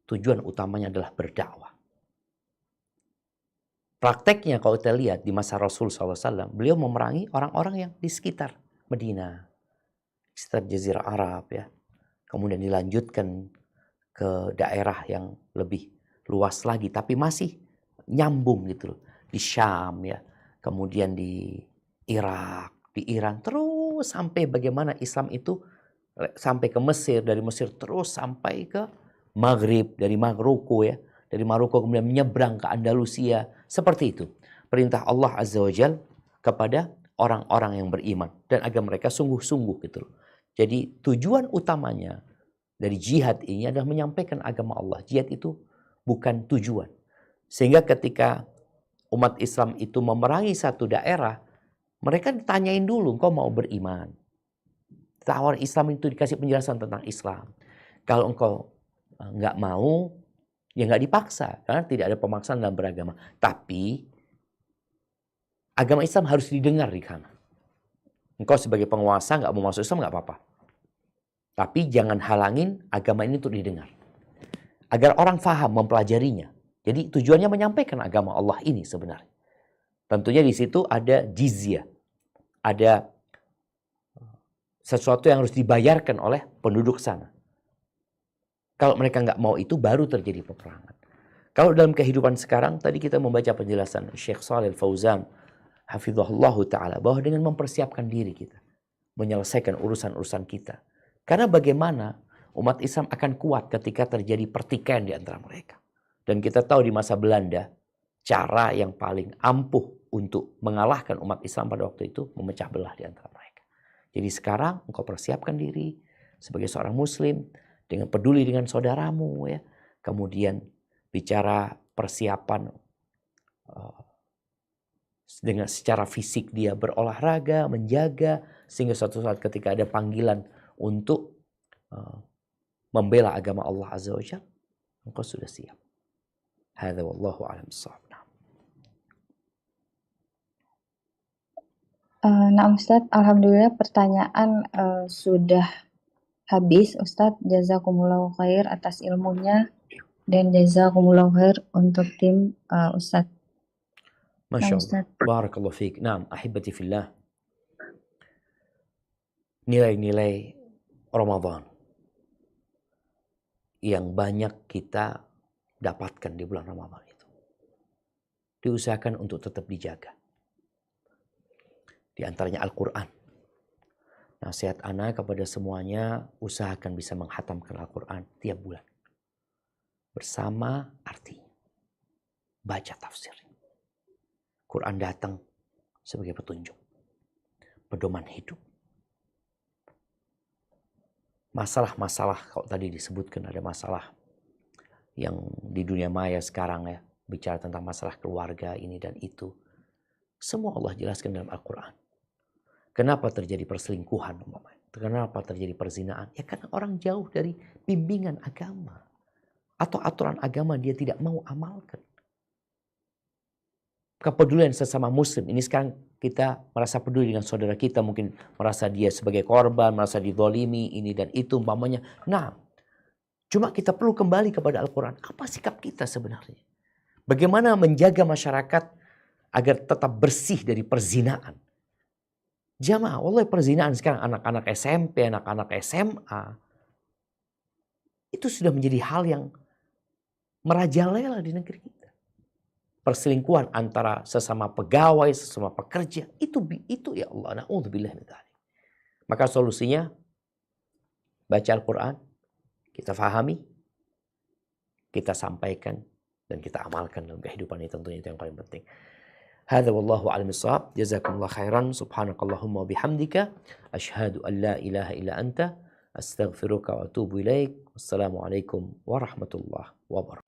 Tujuan utamanya adalah berdakwah. Prakteknya kalau kita lihat di masa Rasul SAW, beliau memerangi orang-orang yang di sekitar Medina, sekitar Jazirah Arab ya. Kemudian dilanjutkan ke daerah yang lebih luas lagi, tapi masih nyambung gitu loh. Di Syam ya, kemudian di Irak, di Iran, terus sampai bagaimana Islam itu sampai ke Mesir, dari Mesir terus sampai ke Maghrib, dari Maroko ya. Dari Maroko kemudian menyeberang ke Andalusia. Seperti itu. Perintah Allah Azza wa Jal kepada orang-orang yang beriman. Dan agar mereka sungguh-sungguh gitu loh. Jadi tujuan utamanya dari jihad ini adalah menyampaikan agama Allah. Jihad itu bukan tujuan. Sehingga ketika umat Islam itu memerangi satu daerah, mereka ditanyain dulu, engkau mau beriman? Tawar Islam itu dikasih penjelasan tentang Islam. Kalau engkau nggak mau, ya nggak dipaksa, karena tidak ada pemaksaan dalam beragama. Tapi agama Islam harus didengar di sana. Engkau sebagai penguasa nggak mau masuk Islam nggak apa-apa. Tapi jangan halangin agama ini untuk didengar. Agar orang faham, mempelajarinya. Jadi tujuannya menyampaikan agama Allah ini sebenarnya. Tentunya di situ ada jizyah. Ada sesuatu yang harus dibayarkan oleh penduduk sana. Kalau mereka nggak mau itu baru terjadi peperangan. Kalau dalam kehidupan sekarang, tadi kita membaca penjelasan Syekh Shalih Al-Fauzan, hafizahullahu ta'ala, bahwa dengan mempersiapkan diri kita, menyelesaikan urusan-urusan kita. Karena bagaimana umat Islam akan kuat ketika terjadi pertikaian di antara mereka. Dan kita tahu di masa Belanda, cara yang paling ampuh untuk mengalahkan umat Islam pada waktu itu, memecah belah di antara mereka. Jadi sekarang engkau persiapkan diri sebagai seorang muslim, dengan peduli dengan saudaramu ya. Kemudian bicara persiapan dengan secara fisik dia berolahraga, menjaga, sehingga suatu saat ketika ada panggilan untuk membela agama Allah Azza wa Jalla, engkau sudah siap. Hadza wallahu a'lam bissawab. Nah Ustadz, alhamdulillah pertanyaan sudah habis Ustadz. Jazakumullahu khair atas ilmunya dan jazakumullahu khair untuk tim Ustadz. Masya Allah. Barakallahu fiik. Naam, ahibati fillah. Nilai-nilai Ramadan yang banyak kita dapatkan di bulan Ramadan itu, diusahakan untuk tetap dijaga. Di antaranya Al-Quran. Nasihat ana kepada semuanya, usahakan bisa menghatamkan Al-Quran tiap bulan. Bersama artinya. Baca tafsir. Quran datang sebagai petunjuk. Pedoman hidup. Masalah-masalah, kalau tadi disebutkan ada masalah yang di dunia maya sekarang ya, bicara tentang masalah keluarga ini dan itu. Semua Allah jelaskan dalam Al-Quran. Kenapa terjadi perselingkuhan? Kenapa terjadi perzinaan? Ya karena orang jauh dari bimbingan agama. Atau aturan agama dia tidak mau amalkan. Kepedulian sesama muslim. Ini sekarang kita merasa peduli dengan saudara kita. Mungkin merasa dia sebagai korban, merasa dizalimi, ini dan itu umpamanya. Nah, cuma kita perlu kembali kepada Al-Quran. Apa sikap kita sebenarnya? Bagaimana menjaga masyarakat agar tetap bersih dari perzinaan? Jamaah, wallahi perzinaan sekarang anak-anak SMP, anak-anak SMA. Itu sudah menjadi hal yang merajalela di negeri kita. Perselingkuhan antara sesama pegawai, sesama pekerja. Itu ya Allah, na'udzubillah min dzalik. Maka solusinya, baca Al-Quran, kita fahami, kita sampaikan, dan kita amalkan dalam kehidupan ini, tentunya itu yang paling penting. Hadza wallahu a'lam bissawab. Jazakumullah khairan. Subhanakallahumma wa bihamdika asyhadu an la ilaha illa anta astaghfiruka wa atubu ilaik. Wassalamualaikum warahmatullahi wabarakatuh.